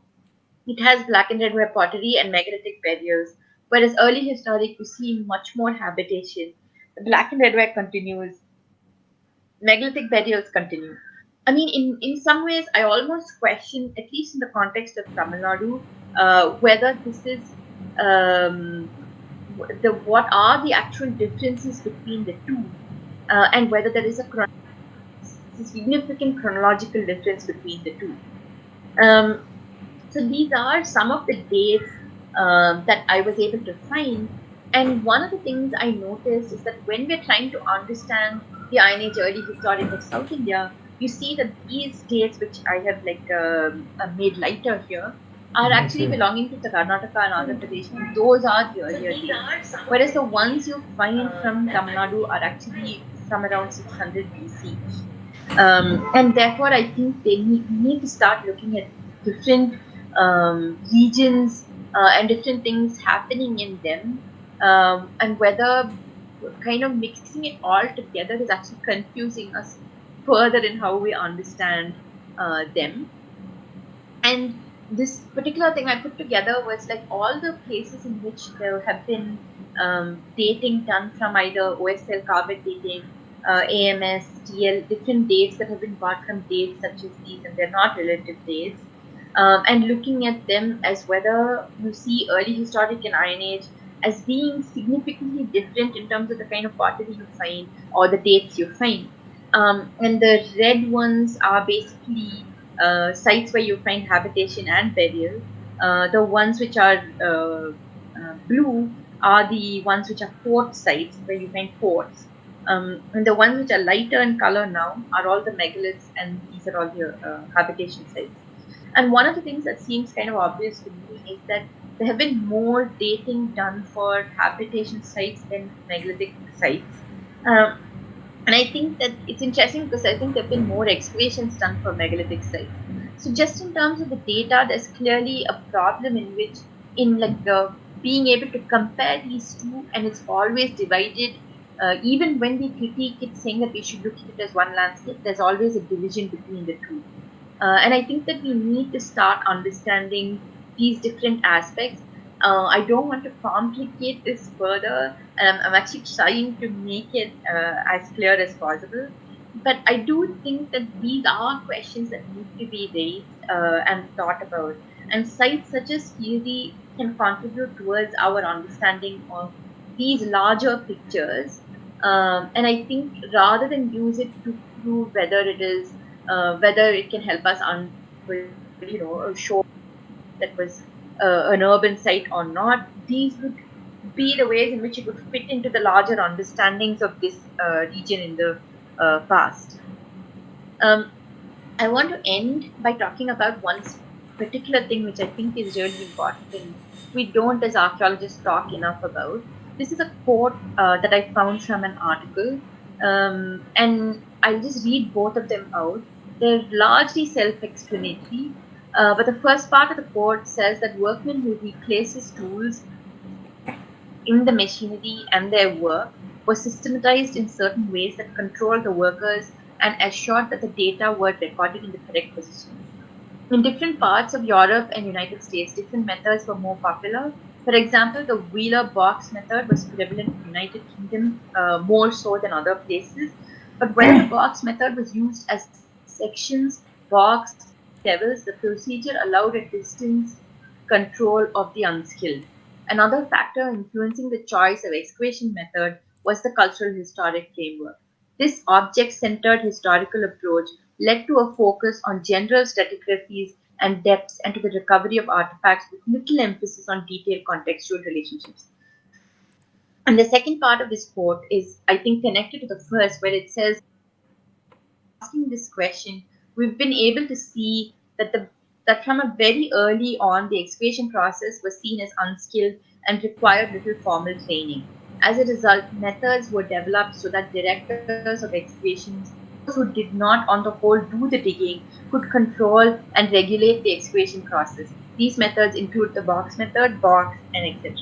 It has black and red ware pottery and megalithic burials, whereas early historic you see much more habitation. The black and red ware continues, megalithic burials continue. I mean, in some ways, I almost question, at least in the context of Tamil Nadu, whether this is what are the actual differences between the two, and whether there is a significant chronological difference between the two. So these are some of the dates that I was able to find. And one of the things I noticed is that when we're trying to understand the Iron Age early historic of South India, you see that these dates, which I have made lighter here, are actually belonging to the Karnataka and Andhra Pradesh, and those are the earlier dates. Whereas the ones you find from Tamil Nadu are actually from around 600 BC. And therefore, I think we need to start looking at different regions and different things happening in them, and whether kind of mixing it all together is actually confusing us further in how we understand them. And this particular thing I put together was like all the places in which there have been dating done from either OSL carbon dating, AMS, TL, different dates that have been got from dates such as these, and they're not relative dates. And looking at them as whether you see early historic and Iron Age as being significantly different in terms of the kind of pottery you find or the dates you find. And the red ones are basically sites where you find habitation and burial. The ones which are blue are the ones which are fort sites where you find forts. And the ones which are lighter in color now are all the megaliths, and these are all the habitation sites. And one of the things that seems kind of obvious to me is that there have been more dating done for habitation sites than megalithic sites. And I think that it's interesting because I think there have been more excavations done for megalithic sites. So just in terms of the data, there's clearly a problem in which, in being able to compare these two, and it's always divided. Even when we critique it, saying that we should look at it as one landscape, there's always a division between the two. And I think that we need to start understanding these different aspects. I don't want to complicate this further. I'm actually trying to make it as clear as possible. But I do think that these are questions that need to be raised and thought about. And sites such as Keeladi can contribute towards our understanding of these larger pictures. And I think rather than use it to prove whether it can help us show that was an urban site or not, these would be the ways in which it would fit into the larger understandings of this region in the past. I want to end by talking about one particular thing which I think is really important and we don't as archaeologists talk enough about. This is a quote that I found from an article, and I'll just read both of them out. They're largely self-explanatory, but the first part of the quote says that workmen who replaces tools in the machinery and their work were systematized in certain ways that controlled the workers and assured that the data were recorded in the correct position. In different parts of Europe and United States, different methods were more popular. For example, the Wheeler box method was prevalent in the United Kingdom more so than other places. But whether the box method was used as sections, box, levels, the procedure allowed a distance control of the unskilled. Another factor influencing the choice of excavation method was the cultural historic framework. This object-centered historical approach led to a focus on general stratigraphies and depths and to the recovery of artifacts with little emphasis on detailed contextual relationships. And the second part of this quote is, I think, connected to the first, where it says, asking this question, we've been able to see that from a very early on, the excavation process was seen as unskilled and required little formal training. As a result, methods were developed so that directors of excavations, those who did not on the whole do the digging, could control and regulate the excavation process. These methods include the box method, box, and etc.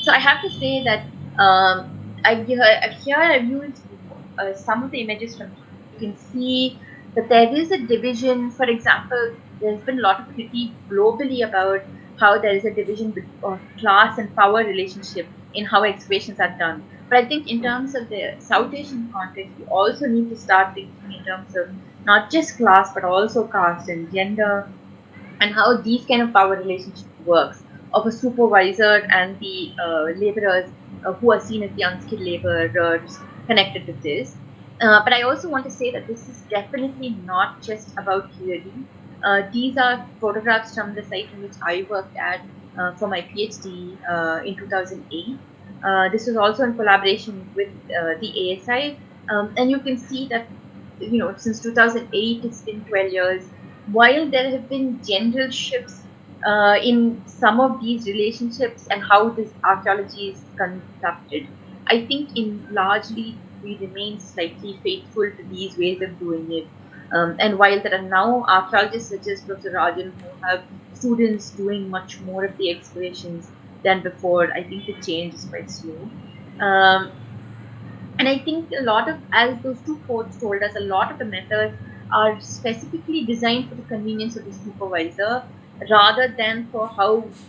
So I have to say that here I've used some of the images from here. You can see that there is a division. For example, there's been a lot of critique globally about how there is a division of class and power relationship in how excavations are done. But I think in terms of the South Asian context, we also need to start thinking in terms of not just class but also caste and gender, and how these kind of power relationship works of a supervisor and the laborers who are seen as the unskilled laborers connected to this. But I also want to say that this is definitely not just about Keeladi. These are photographs from the site in which I worked at for my PhD in 2008. This was also in collaboration with the ASI, and you can see that since 2008 it's been 12 years. While there have been general shifts in some of these relationships and how this archaeology is conducted, I think in largely we remain slightly faithful to these ways of doing it. And while there are now archaeologists such as Professor Rajan who have students doing much more of the excavations than before, I think the change is quite slow. Um, and I think a lot of, as those two quotes told us, a lot of the methods are specifically designed for the convenience of the supervisor rather than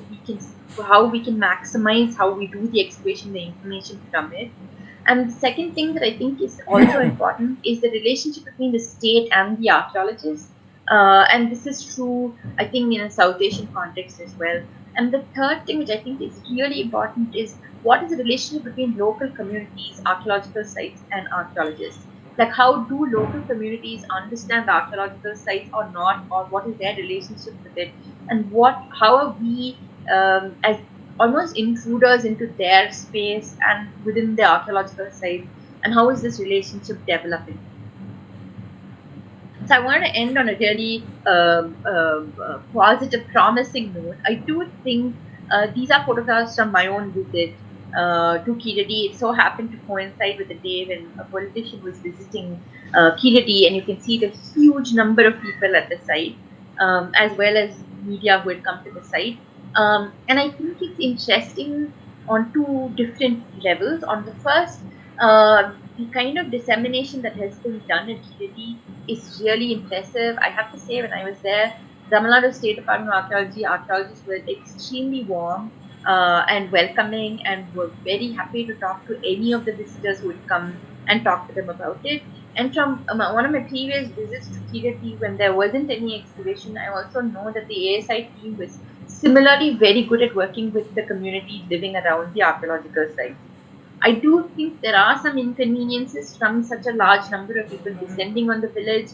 we can for how we can maximize how we do the excavation, the information from it. And the second thing that I think is also important is the relationship between the state and the archaeologists. And this is true, I think, in a South Asian context as well. And the third thing, which I think is really important, is what is the relationship between local communities, archaeological sites, and archaeologists? Like, how do local communities understand the archaeological sites or not, or what is their relationship with it? And how are we, as almost intruders into their space and within the archaeological site, and how is this relationship developing? So I want to end on a really positive, promising note. I do think these are photographs from my own visit to Keeladi. It so happened to coincide with the day when a politician was visiting Keeladi, and you can see the huge number of people at the site, as well as media who had come to the site. And I think it's interesting on two different levels. On the first, the kind of dissemination that has been done at Keeladi is really impressive. I have to say, when I was there, Tamil Nadu State Department of Archaeology archaeologists were extremely warm and welcoming, and were very happy to talk to any of the visitors who would come and talk to them about it. And from one of my previous visits to Keeladi, when there wasn't any excavation, I also know that the ASI team was similarly very good at working with the community living around the archaeological sites. I do think there are some inconveniences from such a large number of people descending on the village,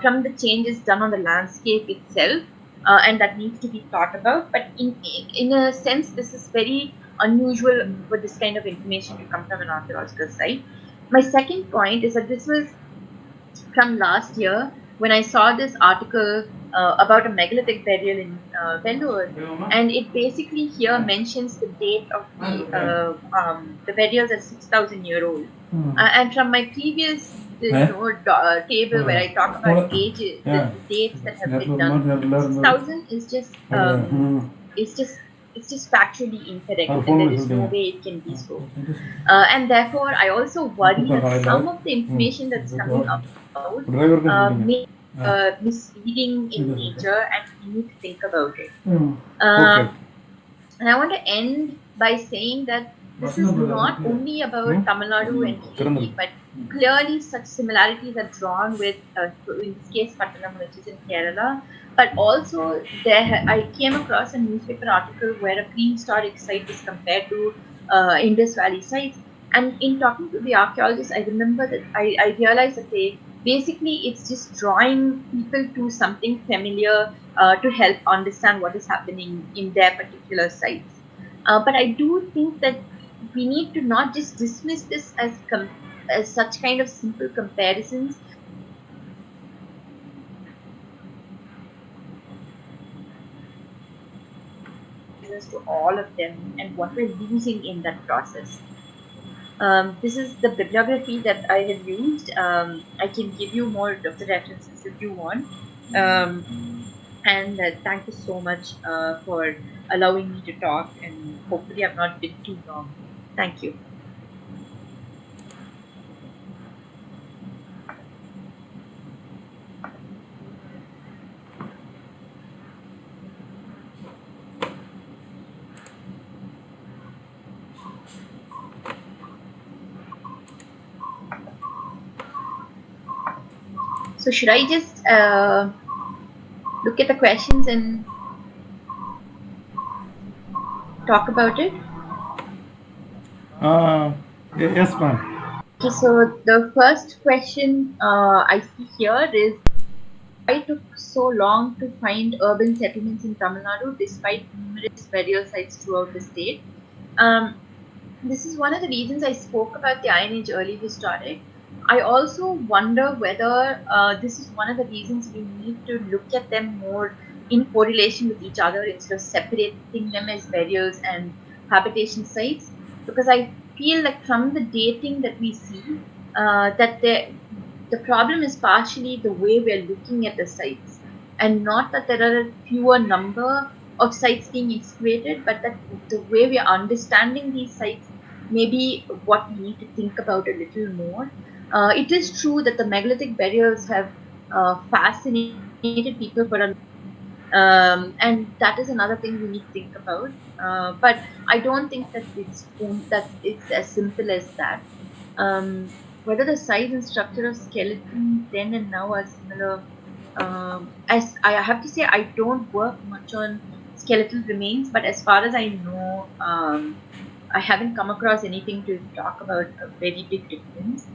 from the changes done on the landscape itself, and that needs to be thought about. But in a sense, this is very unusual for this kind of information to come from an archaeological site. My second point is that this was from last year when I saw this article about a megalithic burial in Bangalore, and it basically here mentions the date of the burials as 6,000 year old. And from my previous table where I talk about ages, the dates that have been done, 6,000 is just it's just factually incorrect, and there is no way it can be so. And therefore, I also worry that some of the information that's coming out may misleading in nature, and we need to think about it. And I want to end by saying that this is not only about Tamil Nadu and Keeladi, but clearly such similarities are drawn with, in this case, Pattanam, which is in Kerala. But also, I came across a newspaper article where a prehistoric site was compared to Indus Valley sites. And in talking to the archaeologists, I remember that I realized that it's just drawing people to something familiar to help understand what is happening in their particular sites. But I do think that we need to not just dismiss this as such kind of simple comparisons. To all of them and what we're losing in that process. This is the bibliography that I have used. I can give you more of the references if you want. And thank you so much for allowing me to talk, and hopefully I've not been too long. Thank you. So should I just look at the questions and talk about it? Yes, ma'am. Okay, so the first question I see here is, why took so long to find urban settlements in Tamil Nadu despite numerous burial sites throughout the state? This is one of the reasons I spoke about the Iron Age early historic. I also wonder whether this is one of the reasons we need to look at them more in correlation with each other instead of separating them as burials and habitation sites. Because I feel like from the dating that we see, that the problem is partially the way we are looking at the sites, and not that there are a fewer number of sites being excavated, but that the way we are understanding these sites may be what we need to think about a little more. It is true that the megalithic burials have fascinated people for a and that is another thing we need to think about. But I don't think that it's as simple as that. Whether the size and structure of skeletons then and now are similar, as I have to say, I don't work much on skeletal remains, but as far as I know, I haven't come across anything to talk about a very big difference.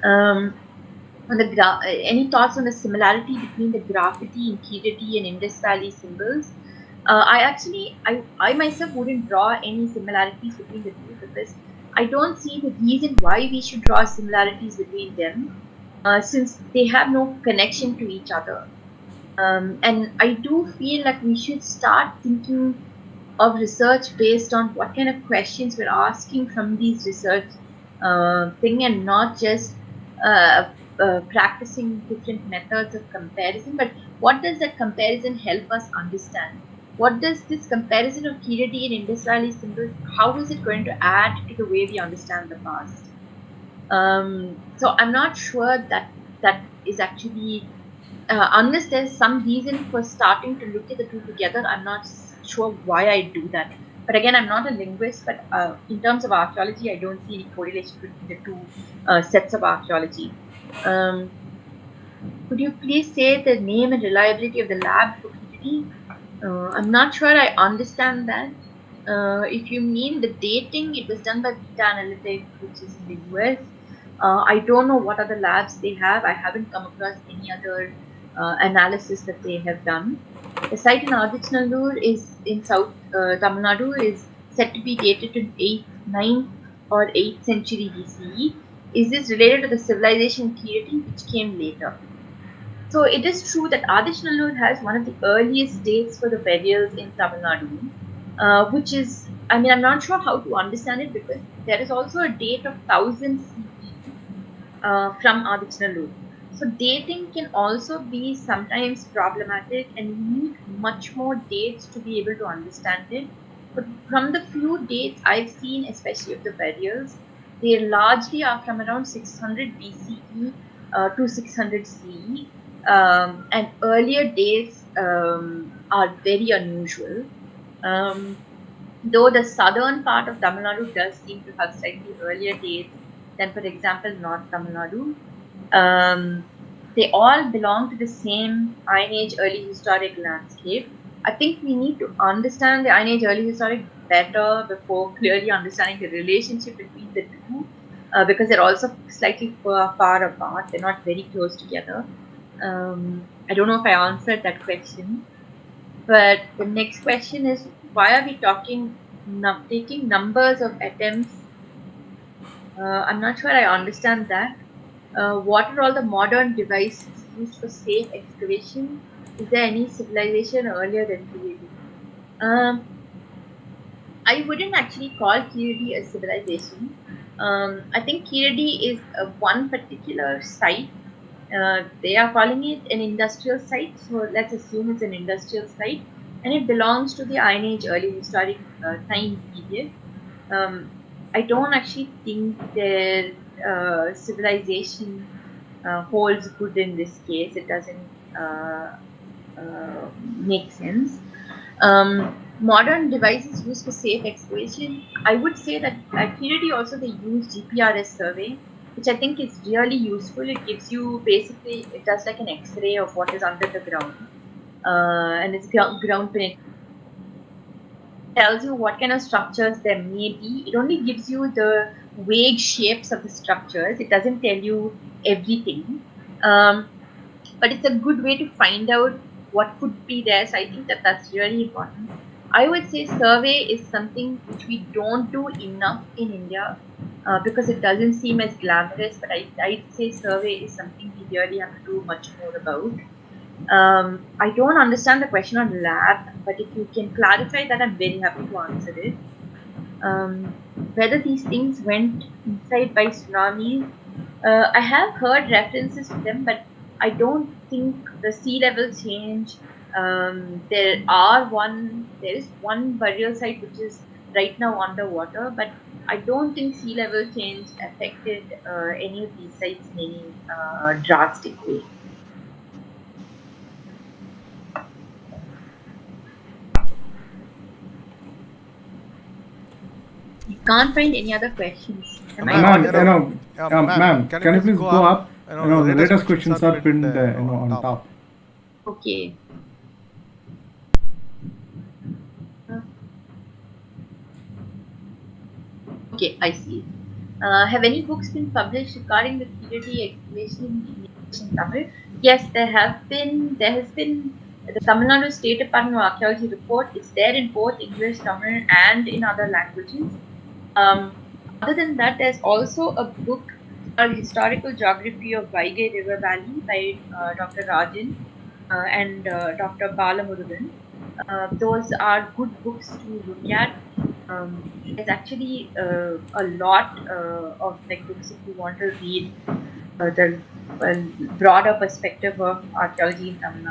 On the any thoughts on the similarity between the graffiti in Keeladi and Indus Valley symbols? I myself wouldn't draw any similarities between the two, because I don't see the reason why we should draw similarities between them, since they have no connection to each other. And I do feel like we should start thinking of research based on what kind of questions we're asking from these research thing, and not just practicing different methods of comparison. But what does that comparison help us understand? What does this comparison of Keeladi and Indus Valley symbols, how is it going to add to the way we understand the past? So I'm not sure that that is actually, unless there's some reason for starting to look at the two together, I'm not sure why I do that. But again, I'm not a linguist, but in terms of archaeology, I don't see any correlation between the two sets of archaeology. Could you please say the name and reliability of the lab for Keeladi? I'm not sure I understand that. If you mean the dating, it was done by Beta Analytics, which is in the US. I don't know what other labs they have. I haven't come across any other analysis that they have done. The site in Archeological is in South Tamil Nadu is said to be dated to 8th, 9th or 8th century BCE. Is this related to the civilization Keeladi, which came later? So it is true that Adishnallur has one of the earliest dates for the burials in Tamil Nadu, which is, I mean, I'm not sure how to understand it, because there is also a date of 1000 CE from Adishnallur. So dating can also be sometimes problematic, and you need much more dates to be able to understand it. But from the few dates I've seen, especially of the burials, they largely are from around 600 BCE to 600 CE. And earlier dates are very unusual. Though the southern part of Tamil Nadu does seem to have slightly earlier dates than, for example, North Tamil Nadu. They all belong to the same Iron Age early historic landscape. I think we need to understand the Iron Age early historic better before clearly understanding the relationship between the two, because they're also slightly far apart. They're not very close together. I don't know if I answered that question, but the next question is, why are we taking numbers of attempts? I'm not sure I understand that. What are all the modern devices used for safe excavation? Is there any civilization earlier than Keeladi? I wouldn't actually call Keeladi a civilization. I think Keeladi is one particular site. They are calling it an industrial site, so let's assume it's an industrial site, and it belongs to the Iron Age early historic time period. I don't actually think their civilization holds good in this case. It doesn't make sense. Modern devices used for safe excavation, I would say that at Keeladi also they use GPRS survey, which I think is really useful. It gives you basically, it does like an X-ray of what is under the ground, and it's ground penetrating. Tells you what kind of structures there may be. It only gives you the vague shapes of the structures. It doesn't tell you everything. But it's a good way to find out what could be there. So I think that that's really important. I would say survey is something which we don't do enough in India because it doesn't seem as glamorous. But I'd say survey is something we really have to do much more about. I don't understand the question on lab, but if you can clarify that, I'm very happy to answer it. Whether these things went inside by tsunamis, I have heard references to them, but I don't think the sea level change. There is one burial site which is right now underwater, but I don't think sea level change affected any of these sites in any drastic way. Can't find any other questions. Ma'am, can you please go up? The latest questions are pinned on top. Okay. Okay, I see. Have any books been published regarding the Keeladi excavation in English and Tamil? Yes, there have been. There has been the Tamil Nadu State Department of Archaeology report. It's there in both English, Tamil, and in other languages. Other than that, there's also a book called Historical Geography of Vaigai River Valley by Dr. Rajan and Dr. Balamurugan. Those are good books to look at. There's actually a lot of like books if you want to read the broader perspective of archaeology in Tamil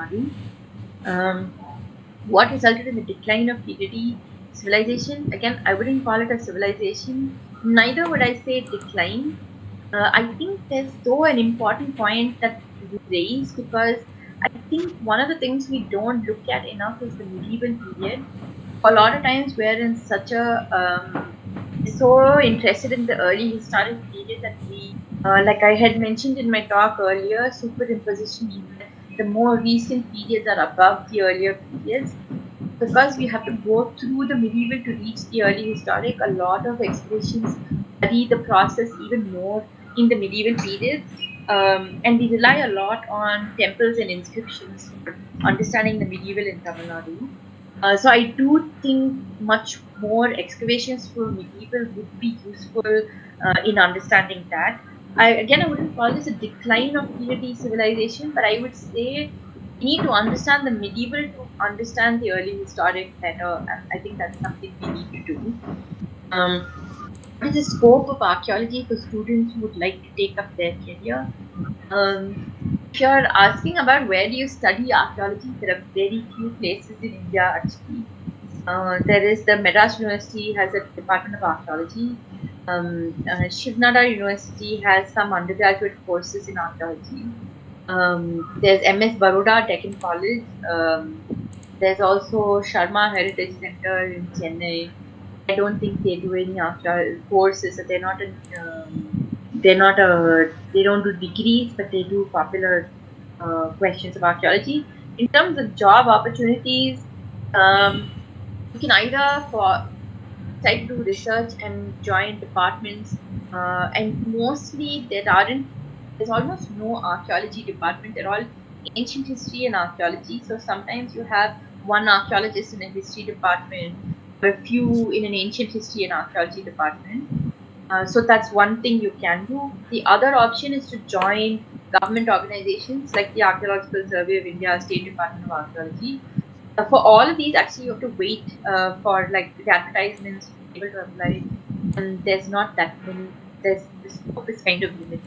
Nadu. What resulted in the decline of Keeladi civilization? Again, I wouldn't call it a civilization. Neither would I say decline. I think there's though an important point that you raised because I think one of the things we don't look at enough is the medieval period. A lot of times we're in such a so interested in the early historic period that we, like I had mentioned in my talk earlier, superimposition. The more recent periods are above the earlier periods. Because we have to go through the medieval to reach the early historic, a lot of excavations study the process even more in the medieval periods. And we rely a lot on temples and inscriptions for understanding the medieval in Tamil Nadu. So I do think much more excavations for medieval would be useful in understanding that. I wouldn't call this a decline of Keeladi civilization, but I would say we need to understand the medieval to understand the early historic better. I think that's something we need to do. What is the scope of archaeology for students who would like to take up their career? If you're asking about where do you study archaeology, there are very few places in India actually. There is the Madras University has a Department of Archaeology. Shiv Nadar University has some undergraduate courses in archaeology. There's MS Baroda Deccan College. There's also Sharma Heritage Center in Chennai. I don't think they do any archaeology courses. So they don't do degrees, but they do popular questions of archaeology. In terms of job opportunities, you can either try to do research and join departments, and mostly there's almost no archaeology department. They're all ancient history and archaeology. So sometimes you have one archaeologist in a history department, or a few in an ancient history and archaeology department. So that's one thing you can do. The other option is to join government organizations like the Archaeological Survey of India, State Department of Archaeology. For all of these, actually, you have to wait for like the advertisements to be able to apply, and there's not that many the scope is kind of limited.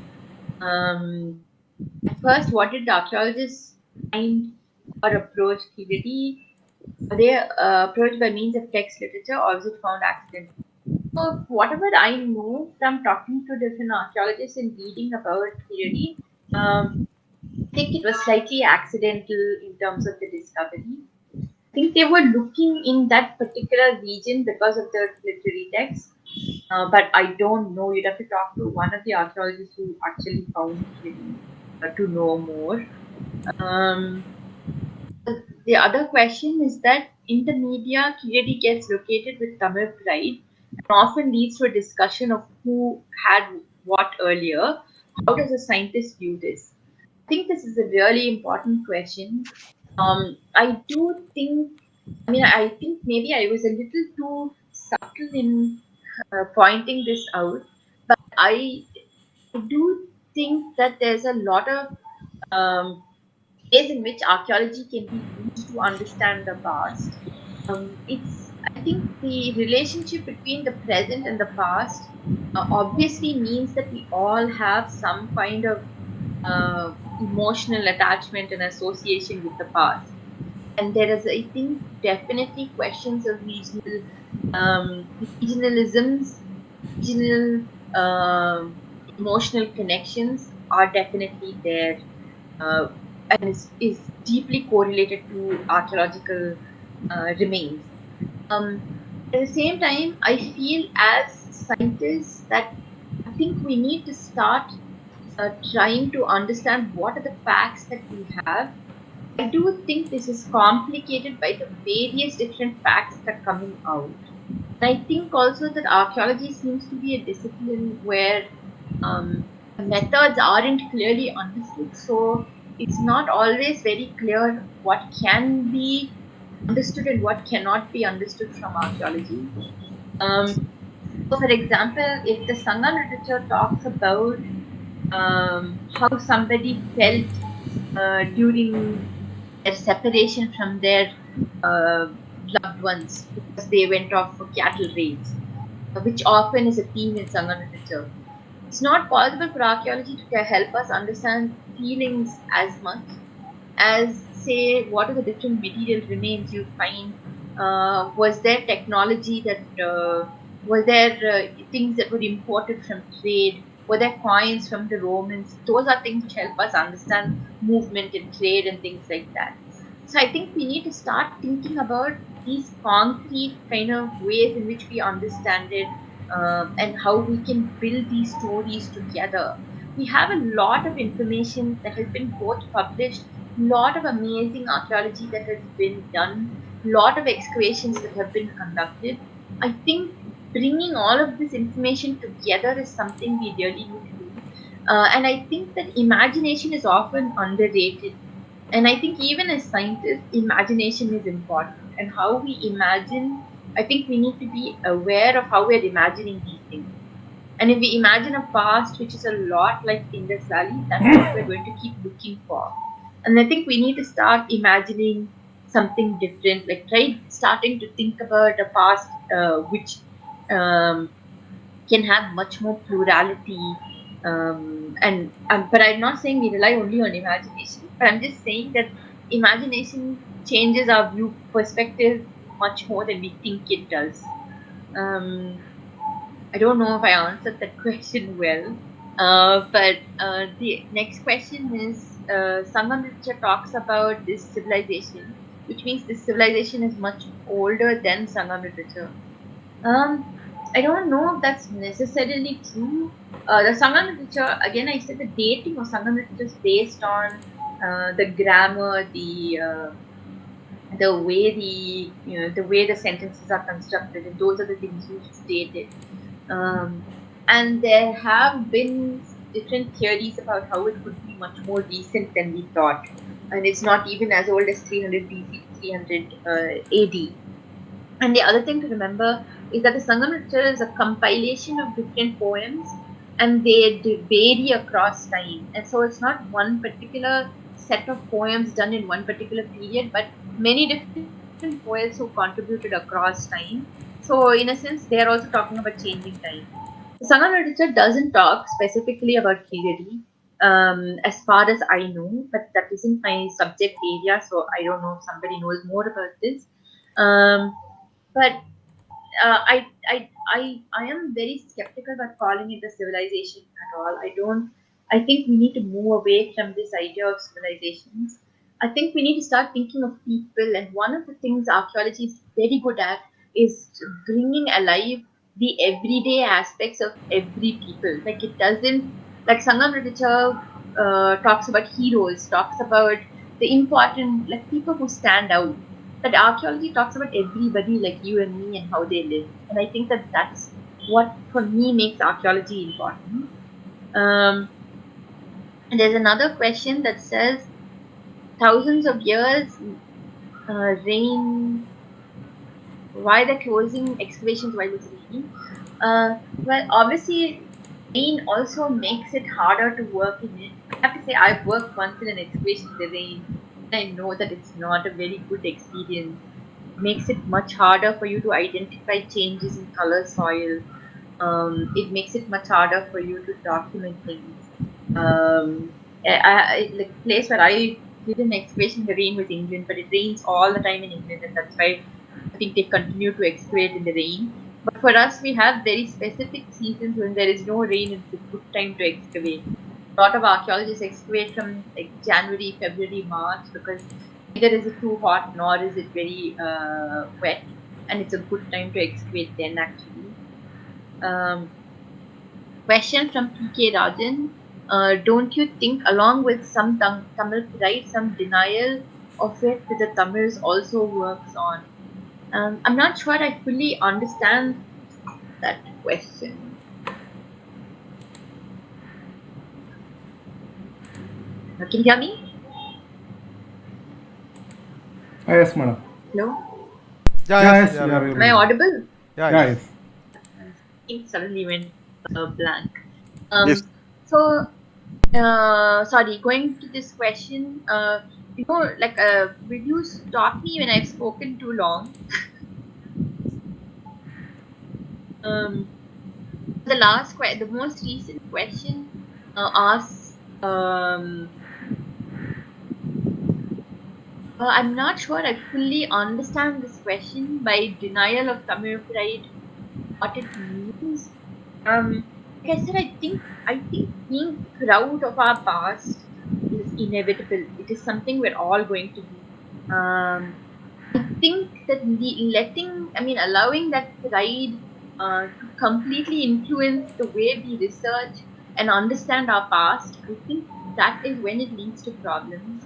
First, what did the archaeologists find or approach Keeladi? Are they approached by means of text literature, or was it found accidentally? So, whatever I know from talking to different archaeologists and reading about Keeladi, I think it was slightly accidental in terms of the discovery. I think they were looking in that particular region because of the literary text, but I don't know. You'd have to talk to one of the archaeologists who actually found Keeladi to know more. The other question is that in the media, Keeladi gets located with Tamil pride and often leads to a discussion of who had what earlier. How does a scientist view this? I think this is a really important question. I do think, I think maybe I was a little too subtle in pointing this out, but I do think that there's a lot of ways in which archaeology can be used to understand the past. I think the relationship between the present and the past obviously means that we all have some kind of emotional attachment and association with the past. And there is, I think, definitely questions of regionalisms, regional emotional connections are definitely there. And is deeply correlated to archaeological remains. At the same time, I feel as scientists that I think we need to start trying to understand what are the facts that we have. I do think this is complicated by the various different facts that are coming out. And I think also that archaeology seems to be a discipline where methods aren't clearly understood. So it's not always very clear what can be understood and what cannot be understood from archaeology. So, for example, if the Sangam literature talks about how somebody felt during their separation from their loved ones because they went off for cattle raids, which often is a theme in Sangam literature. It's not possible for archaeology to help us understand feelings as much as, say, what are the different material remains you find. Was there technology that were there things that were imported from trade? Were there coins from the Romans? Those are things which help us understand movement and trade and things like that. So I think we need to start thinking about these concrete kind of ways in which we understand it and how we can build these stories together. We have a lot of information that has been both published, lot of amazing archaeology that has been done, lot of excavations that have been conducted. I think bringing all of this information together is something we really need to do. And I think that imagination is often underrated. And I think even as scientists, imagination is important. And how we imagine, I think we need to be aware of how we're imagining these things. And if we imagine a past which is a lot like Indus Valley, that's what we're going to keep looking for. And I think we need to start imagining something different, like starting to think about a past which can have much more plurality. But I'm not saying we rely only on imagination, but I'm just saying that imagination changes our view perspective much more than we think it does. I don't know if I answered that question well, but the next question is Sangam literature talks about this civilization, which means this civilization is much older than Sangam literature. I don't know if that's necessarily true. The Sangam literature, again, I said the dating of Sangam literature is based on the grammar, the way the sentences are constructed, and those are the things you stated. And there have been different theories about how it could be much more recent than we thought, and it's not even as old as 300 BC, 300 AD. And the other thing to remember is that the Sangam literature is a compilation of different poems, and they vary across time. And so it's not one particular set of poems done in one particular period, but many different poets who contributed across time. So in a sense, they're also talking about changing time. Sangam literature doesn't talk specifically about Keeladi, as far as I know, but that isn't my subject area, so I don't know if somebody knows more about this. But I am very skeptical about calling it a civilization at all. I think we need to move away from this idea of civilizations. I think we need to start thinking of people, and one of the things archaeology is very good at is bringing alive the everyday aspects of every people. Like it doesn't, like Sangam literature talks about heroes, talks about the important, like people who stand out. But archaeology talks about everybody like you and me and how they live. And I think that that's what for me makes archaeology important. And there's another question that says thousands of years rain, why the closing excavations while it's raining? Well, obviously rain also makes it harder to work in it. I have to say I've worked once in an excavation in the rain. I know that it's not a very good experience. Makes it much harder for you to identify changes in color soil. It makes it much harder for you to document things. Like the place where I did an excavation in the rain was England, but it rains all the time in England, and that's why I think they continue to excavate in the rain. But for us, we have very specific seasons when there is no rain. It's a good time to excavate. A lot of archaeologists excavate from like January, February, March because neither is it too hot nor is it very wet, and it's a good time to excavate then actually. Question from PK Rajan. Don't you think along with some Tamil pride, some denial of it that the Tamils also works on? I'm not sure I fully understand that question. Can you hear me? Yes, madam. Hello? Yes. Am I audible? Yes. It suddenly went blank. Yes. So, sorry, going to this question, will you stop me when I've spoken too long? The most recent question asks, I'm not sure I fully understand this question by denial of Tamil pride, what it means. Like I said, I think being proud of our past is inevitable. It is something we're all going to do. I think that allowing that pride to completely influence the way we research and understand our past, I think that is when it leads to problems.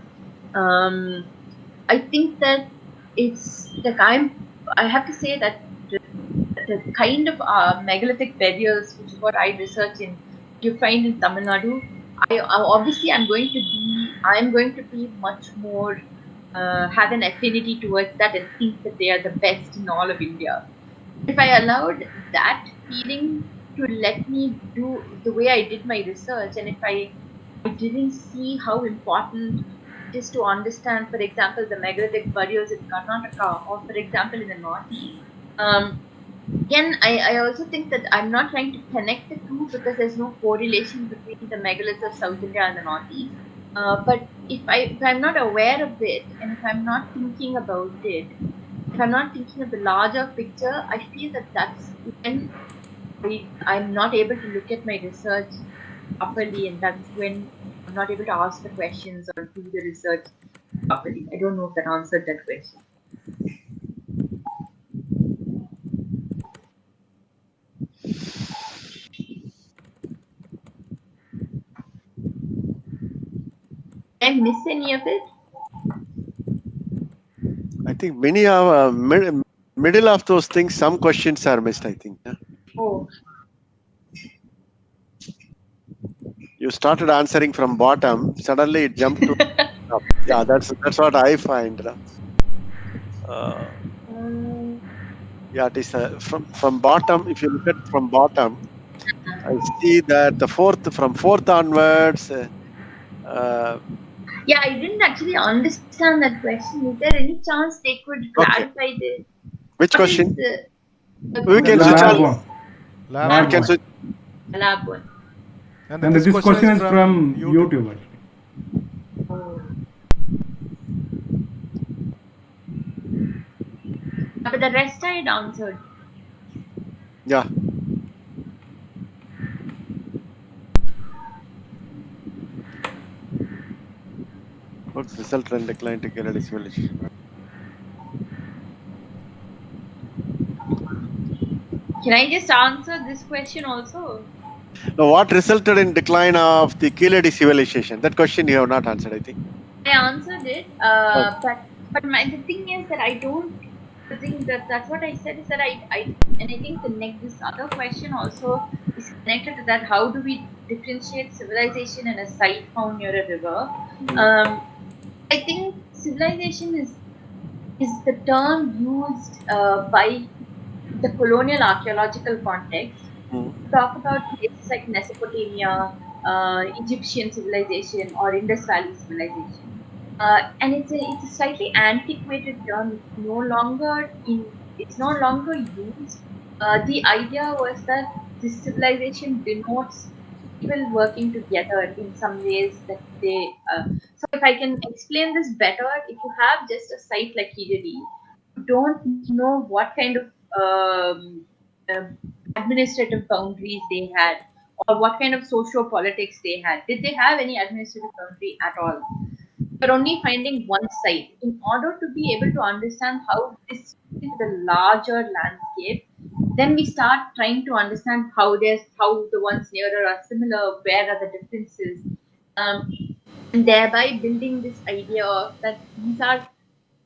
I think that it's like I have to say that the kind of megalithic burials, which is what I research in, you find in Tamil Nadu. I'm going to be much more have an affinity towards that and think that they are the best in all of India. If I allowed that feeling to let me do the way I did my research, and if I didn't see how important it is to understand, for example, the megalithic burials in Karnataka, or for example in the Northeast. Again, I also think that I'm not trying to connect the two because there's no correlation between the megaliths of South India and the Northeast. But if I'm not aware of it, and if I'm not thinking about it, if I'm not thinking of the larger picture, I feel that that's when I'm not able to look at my research properly, and that's when I'm not able to ask the questions or do the research properly. I don't know if that answered that question. Did I miss any of it? I think many are middle of those things. Some questions are missed, I think. Yeah? Oh. You started answering from bottom. Suddenly it jumped to top. Yeah, that's what I find. Yeah, it is from bottom. If you look at from bottom, I see that from fourth onwards. Yeah, I didn't actually understand that question. Is there any chance they could clarify this? Which question? The We can switch on. Lab A lab one. And this question is from YouTube. Oh. But the rest I had answered. Yeah. What's the result and decline to Keeladi civilization? Can I just answer this question also? Now, what resulted in decline of the Keeladi civilization? That question you have not answered, I think. I answered it, but the thing is that I don't think that's what I said is that I and I think this other question also is connected to that. How do we differentiate civilization and a site found near a river? I think civilization is the term used by the colonial archaeological context to talk about places like Mesopotamia, Egyptian civilization, or Indus Valley civilization. And it's a slightly antiquated term. It's no longer used. The idea was that this civilization denotes people working together in some ways that they. So if I can explain this better, if you have just a site like Keeladi, you don't know what kind of uh, administrative boundaries they had or what kind of socio-politics they had. Did they have any administrative boundary at all? We're only finding one side. In order to be able to understand how this fits into the larger landscape, then we start trying to understand how the ones nearer are similar, where are the differences, and thereby building this idea of that these are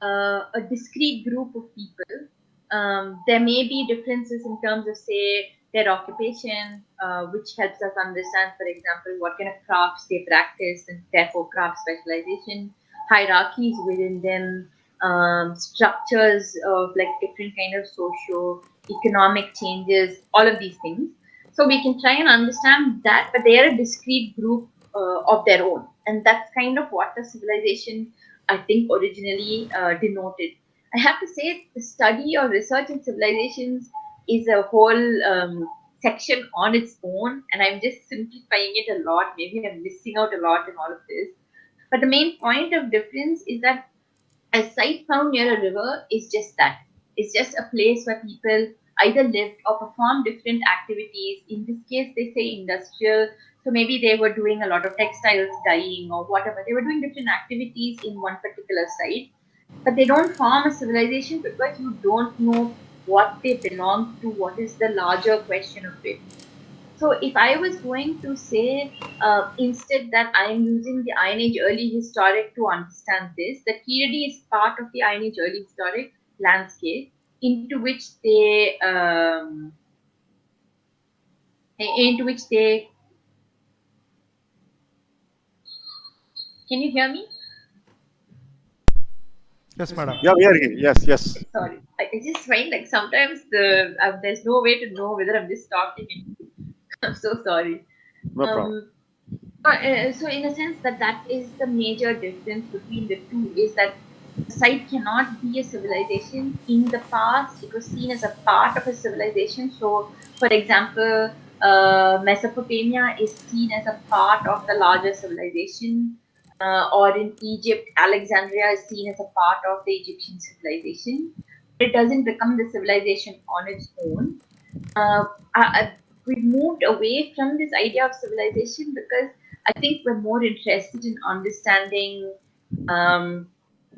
a discrete group of people. There may be differences in terms of, say, their occupation, which helps us understand, for example, what kind of crafts they practice and therefore craft specialization, hierarchies within them, structures of like different kind of socio-economic changes, all of these things. So we can try and understand that, but they are a discrete group of their own. And that's kind of what the civilization, I think, originally denoted. I have to say, the study or research in civilizations is a whole section on its own, and I'm just simplifying it a lot. Maybe I'm missing out a lot in all of this. But the main point of difference is that a site found near a river is just that. It's just a place where people either lived or performed different activities. In this case, they say industrial. So maybe they were doing a lot of textiles dyeing or whatever. They were doing different activities in one particular site. But they don't form a civilization because you don't know what they belong to, what is the larger question of it. So if I was going to say instead that I am using the Iron Age early historic to understand this, the Keeladi is part of the Iron Age early historic landscape into which they can you hear me? Yes, madam. Yeah, we are here. Yes. Sorry, I just find like sometimes there's no way to know whether I'm just talking. I'm so sorry. No problem. So in a sense that is the major difference between the two, is that the site cannot be a civilization. In the past, it was seen as a part of a civilization. So, for example, Mesopotamia is seen as a part of the larger civilization, or in Egypt, Alexandria is seen as a part of the Egyptian civilization. It doesn't become the civilization on its own. We moved away from this idea of civilization because I think we're more interested in understanding. For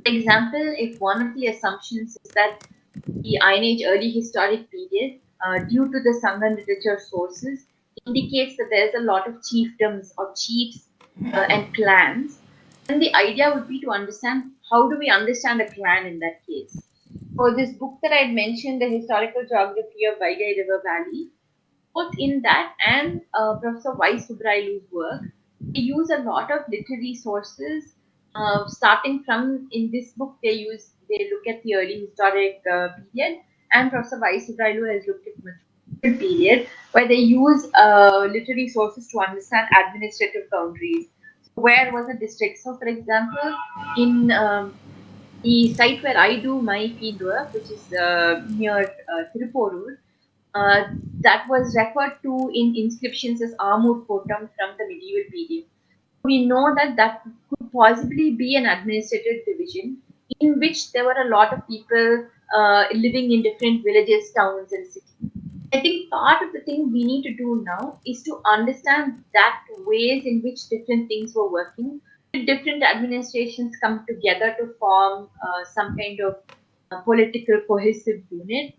example, if one of the assumptions is that the Iron Age early historic period, due to the Sangha literature sources, indicates that there's a lot of chiefdoms or chiefs and clans, then the idea would be to understand how do we understand a clan in that case. For this book that I had mentioned, The Historical Geography of Vaigai River Valley, both in that and Professor Y. Subrailu's work, they use a lot of literary sources. Starting from in this book, they look at the early historic period, and Professor Y. Subrailu has looked at medieval period, where they use literary sources to understand administrative boundaries. So where was a district? So, for example, in the site where I do my fieldwork, which is near Tiruporur, that was referred to in inscriptions as armor totem from the medieval period. We know that that could possibly be an administrative division in which there were a lot of people living in different villages, towns, and cities. I think part of the thing we need to do now is to understand that ways in which different things were working, different administrations come together to form some kind of political cohesive unit.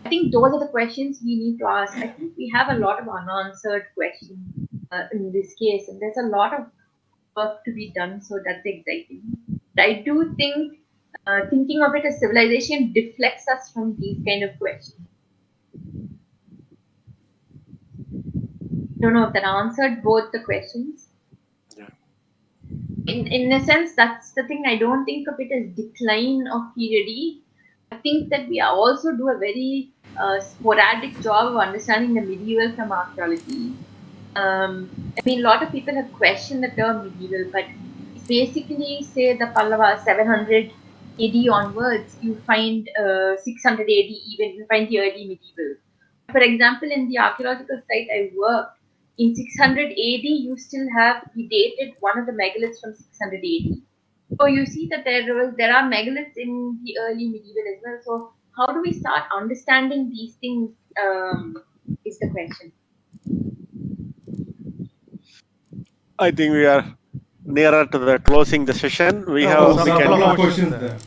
I think those are the questions we need to ask. I think we have a lot of unanswered questions in this case, and there's a lot of work to be done, so that's exciting. I do think thinking of it as civilization deflects us from these kind of questions. I don't know if that answered both the questions. Yeah. In a sense, that's the thing. I don't think of it as decline of period. I think that we also do a very sporadic job of understanding the medieval from archaeology. I mean, a lot of people have questioned the term medieval, but basically, say the Pallava 700 AD onwards, you find 600 AD, even you find the early medieval. For example, in the archaeological site I worked, in 600 AD, you still have, we dated one of the megaliths from 600 AD. So you see that there are megaliths in the early medieval as well. So how do we start understanding these things is the question. I think we are nearer to the closing the session. We have a couple of questions there.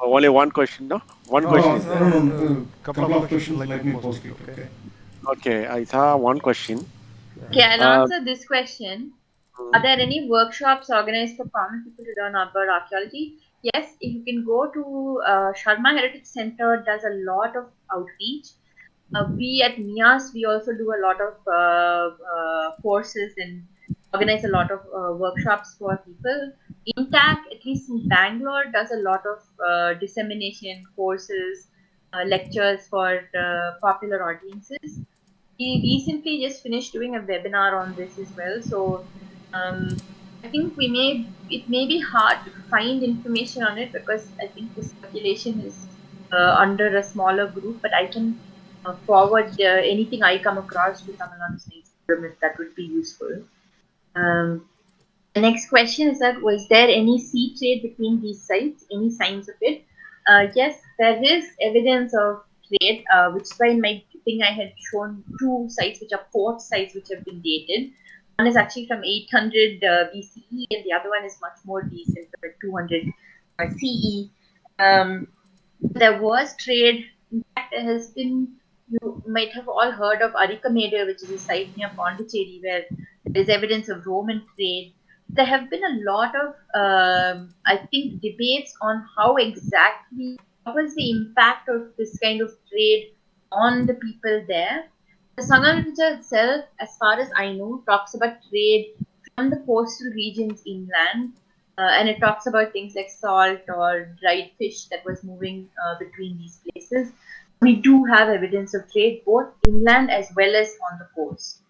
Only one question, no? One question is there. No. Couple of questions, let me post it, okay? Okay, I saw one question. Okay, I'll answer this question. Are there any workshops organized for common people to learn about archaeology? Yes, if you can go to Sharma Heritage Center, does a lot of outreach. We at NIAS, we also do a lot of courses and organize a lot of workshops for people. INTAC, at least in Bangalore, does a lot of dissemination courses, lectures for popular audiences. We recently just finished doing a webinar on this as well. So I think it may be hard to find information on it because I think the circulation is under a smaller group, but I can forward anything I come across to Tamil Nadu Science Forum if that would be useful. The next question is that was there any sea trade between these sites? Any signs of it? Yes, there is evidence of trade, which is why in my thing I had shown two sites which are port sites which have been dated. One is actually from 800 BCE and the other one is much more recent, 200 CE. There was trade. In fact, there has been, you might have all heard of Arikamedu, which is a site near Pondicherry where there is evidence of Roman trade. There have been a lot of, I think, debates on how exactly, what was the impact of this kind of trade on the people there. The Sangha literature itself, as far as I know, talks about trade from the coastal regions inland, and it talks about things like salt or dried fish that was moving between these places. We do have evidence of trade both inland as well as on the coast.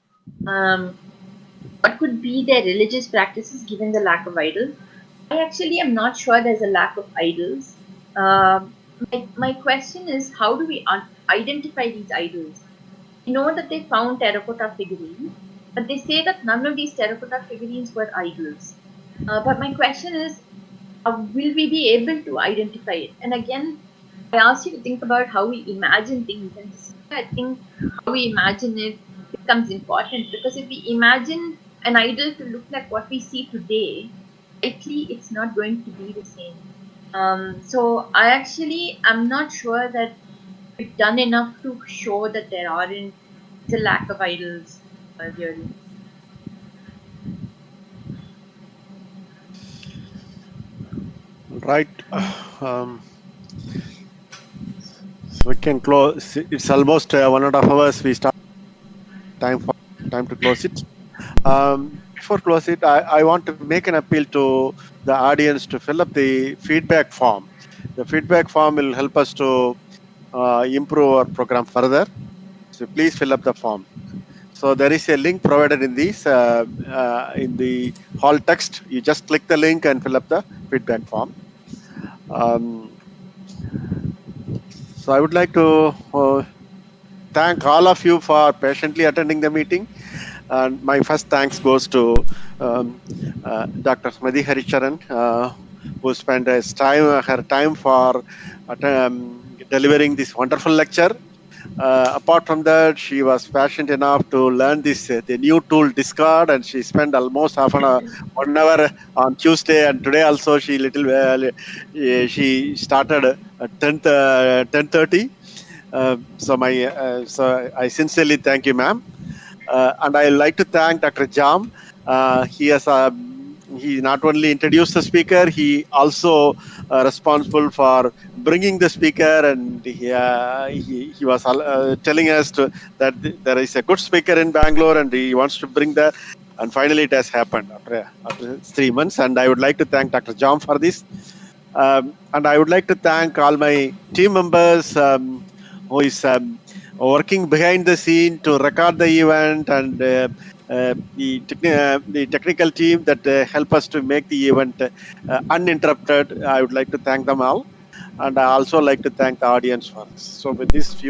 What could be their religious practices given the lack of idols? I actually am not sure there's a lack of idols. My question is, how do we identify these idols? We know that they found terracotta figurines, but they say that none of these terracotta figurines were idols. But my question is, will we be able to identify it? And again, I asked you to think about how we imagine things, and I think how we imagine it becomes important, because if we imagine an idol to look like what we see today, likely it's not going to be the same. So I actually am not sure that we've done enough to show that there aren't a lack of idols really. Right. So we can close. It's almost 1.5 hours. We start time to close it. Before close it, I want to make an appeal to the audience to fill up the feedback form. The feedback form will help us to improve our program further. So please fill up the form. So there is a link provided in this in the hall text. You just click the link and fill up the feedback form. So I would like to thank all of you for patiently attending the meeting. And my first thanks goes to Dr. Smriti Haricharan, who spent her time for delivering this wonderful lecture. Apart from that, she was passionate enough to learn the new tool Discord, and she spent almost half an hour, 1 hour on Tuesday, and today also she started at 10:30. So I sincerely thank you, ma'am. And I like to thank Dr. Jam. He not only introduced the speaker, he also responsible for bringing the speaker, and he was telling us that there is a good speaker in Bangalore, and he wants to bring that. And finally, it has happened after 3 months. And I would like to thank Dr. Jam for this. And I would like to thank all my team members who is working behind the scene to record the event, and the technical team that help us to make the event uninterrupted. I would like to thank them all. And I also like to thank the audience for this. So with this few